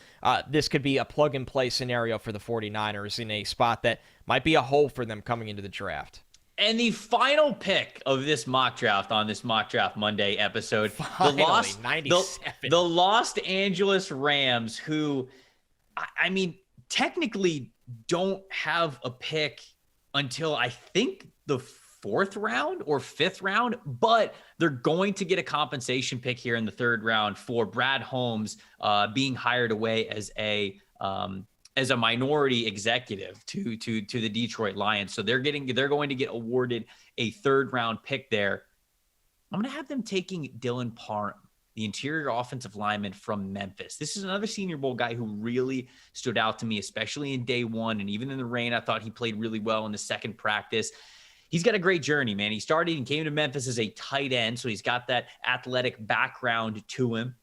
This could be a plug-and-play scenario for the 49ers in a spot that might be a hole for them coming into the draft. And the final pick of this mock draft on this Mock Draft Monday episode, Finally, the Los Angeles Rams, who, I mean, technically don't have a pick until I think the fourth round or fifth round, but they're going to get a compensation pick here in the third round for Brad Holmes being hired away as a minority executive to the Detroit Lions. So they're going to get awarded a third round pick there. I'm going to have them taking Dylan Parham, the interior offensive lineman from Memphis. This is another Senior Bowl guy who really stood out to me, especially in day one. And even in the rain, I thought he played really well in the second practice. He's got a great journey, man. He started and came to Memphis as a tight end, so he's got that athletic background to him.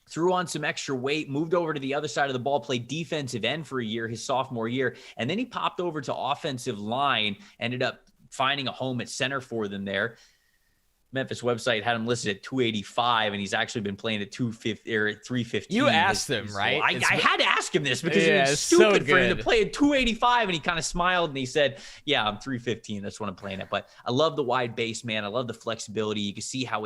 Threw on some extra weight, moved over to the other side of the ball, played defensive end for a year, his sophomore year, and then he popped over to offensive line, ended up finding a home at center for them there. Memphis website had him listed at 285, and he's actually been playing at 250 or 315. You asked him, right? I had to ask him this because it was stupid for him to play at 285, and he kind of smiled and he said, "Yeah, I'm 315. That's what I'm playing at." But I love the wide base, man. I love the flexibility. You can see how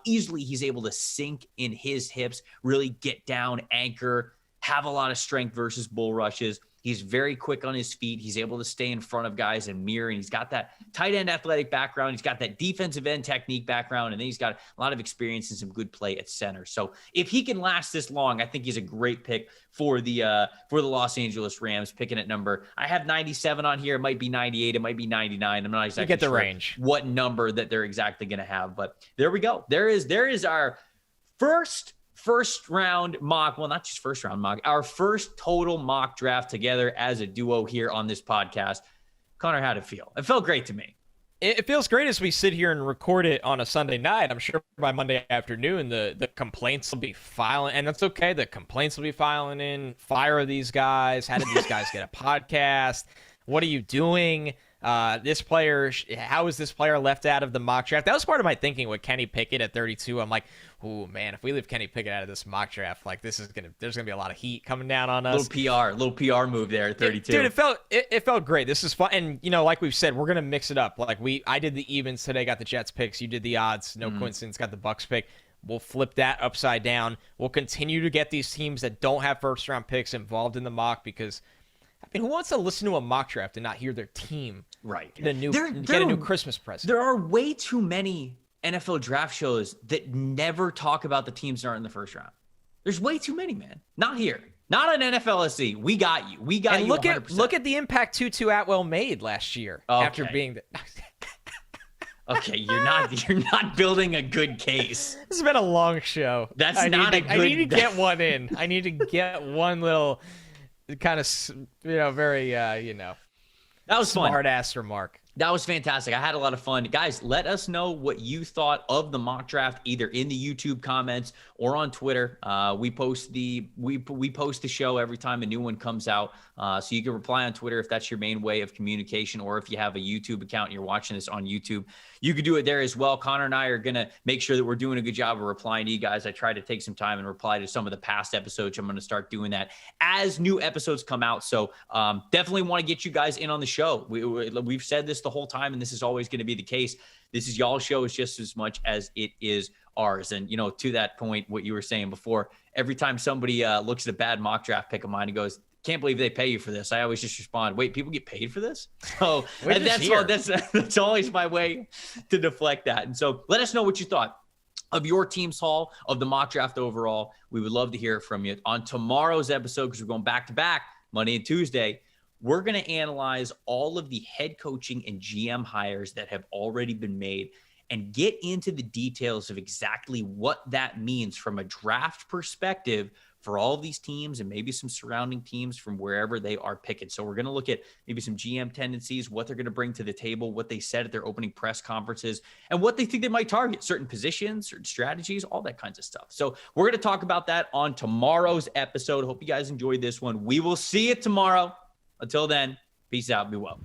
easily he's able to sink in his hips, really get down, anchor, have a lot of strength versus bull rushes. He's very quick on his feet. He's able to stay in front of guys and mirror, and he's got that tight end athletic background. He's got that defensive end technique background, and then he's got a lot of experience and some good play at center. So if he can last this long, I think he's a great pick for the Los Angeles Rams, picking at number. I have 97 on here. It might be 98. It might be 99. I'm not exactly get the sure range what number that they're exactly going to have, but there we go. There is our first round mock. Well, not just first round mock, our first total mock draft together as a duo here on this podcast. Connor, how'd it feel? It felt great to me. It feels great as we sit here and record it on a Sunday night. I'm sure by Monday afternoon, the complaints will be filing, and that's okay. The complaints will be filing in. Fire these guys. How did these guys get a podcast? What are you doing? This player, how is this player left out of the mock draft? That was part of my thinking with Kenny Pickett at 32. I'm like, oh man, if we leave Kenny Pickett out of this mock draft, like there's gonna be a lot of heat coming down on us. Little PR move there at 32. Dude, it felt great. This is fun, and like we've said, we're gonna mix it up. Like I did the evens today, got the Jets picks. You did the odds. No coincidence, got the Bucks pick. We'll flip that upside down. We'll continue to get these teams that don't have first round picks involved in the mock because. I mean, who wants to listen to a mock draft and not hear their team get a new Christmas present? There are way too many NFL draft shows that never talk about the teams that aren't in the first round. There's way too many, man. Not here. Not on NFLSC. We got you. We got and you. Look at the impact Tutu Atwell made last year after being the Okay, you're not building a good case. This has been a long show. I need to get one in. I need to get one little kind of, very, that was smart ass remark. That was fantastic. I had a lot of fun. Guys, let us know what you thought of the mock draft, either in the YouTube comments or on Twitter. We post the show every time a new one comes out. So you can reply on Twitter if that's your main way of communication, or if you have a YouTube account and you're watching this on YouTube, you could do it there as well. Connor and I are going to make sure that we're doing a good job of replying to you guys. I try to take some time and reply to some of the past episodes. I'm going to start doing that as new episodes come out. So definitely want to get you guys in on the show. We've said this the whole time, and this is always going to be the case. This is y'all's show is just as much as it is ours. And, to that point, what you were saying before, every time somebody looks at a bad mock draft pick of mine and goes, can't believe they pay you for this, I always just respond, wait, people get paid for this? So that's always my way to deflect that. And so let us know what you thought of your team's haul, of the mock draft overall. We would love to hear from you. On tomorrow's episode, because we're going back to back, Monday and Tuesday, we're going to analyze all of the head coaching and GM hires that have already been made and get into the details of exactly what that means from a draft perspective for all of these teams and maybe some surrounding teams from wherever they are picking. So we're going to look at maybe some GM tendencies, what they're going to bring to the table, what they said at their opening press conferences, and what they think they might target, certain positions, certain strategies, all that kinds of stuff. So we're going to talk about that on tomorrow's episode. Hope you guys enjoyed this one. We will see you tomorrow. Until then, peace out. Be well.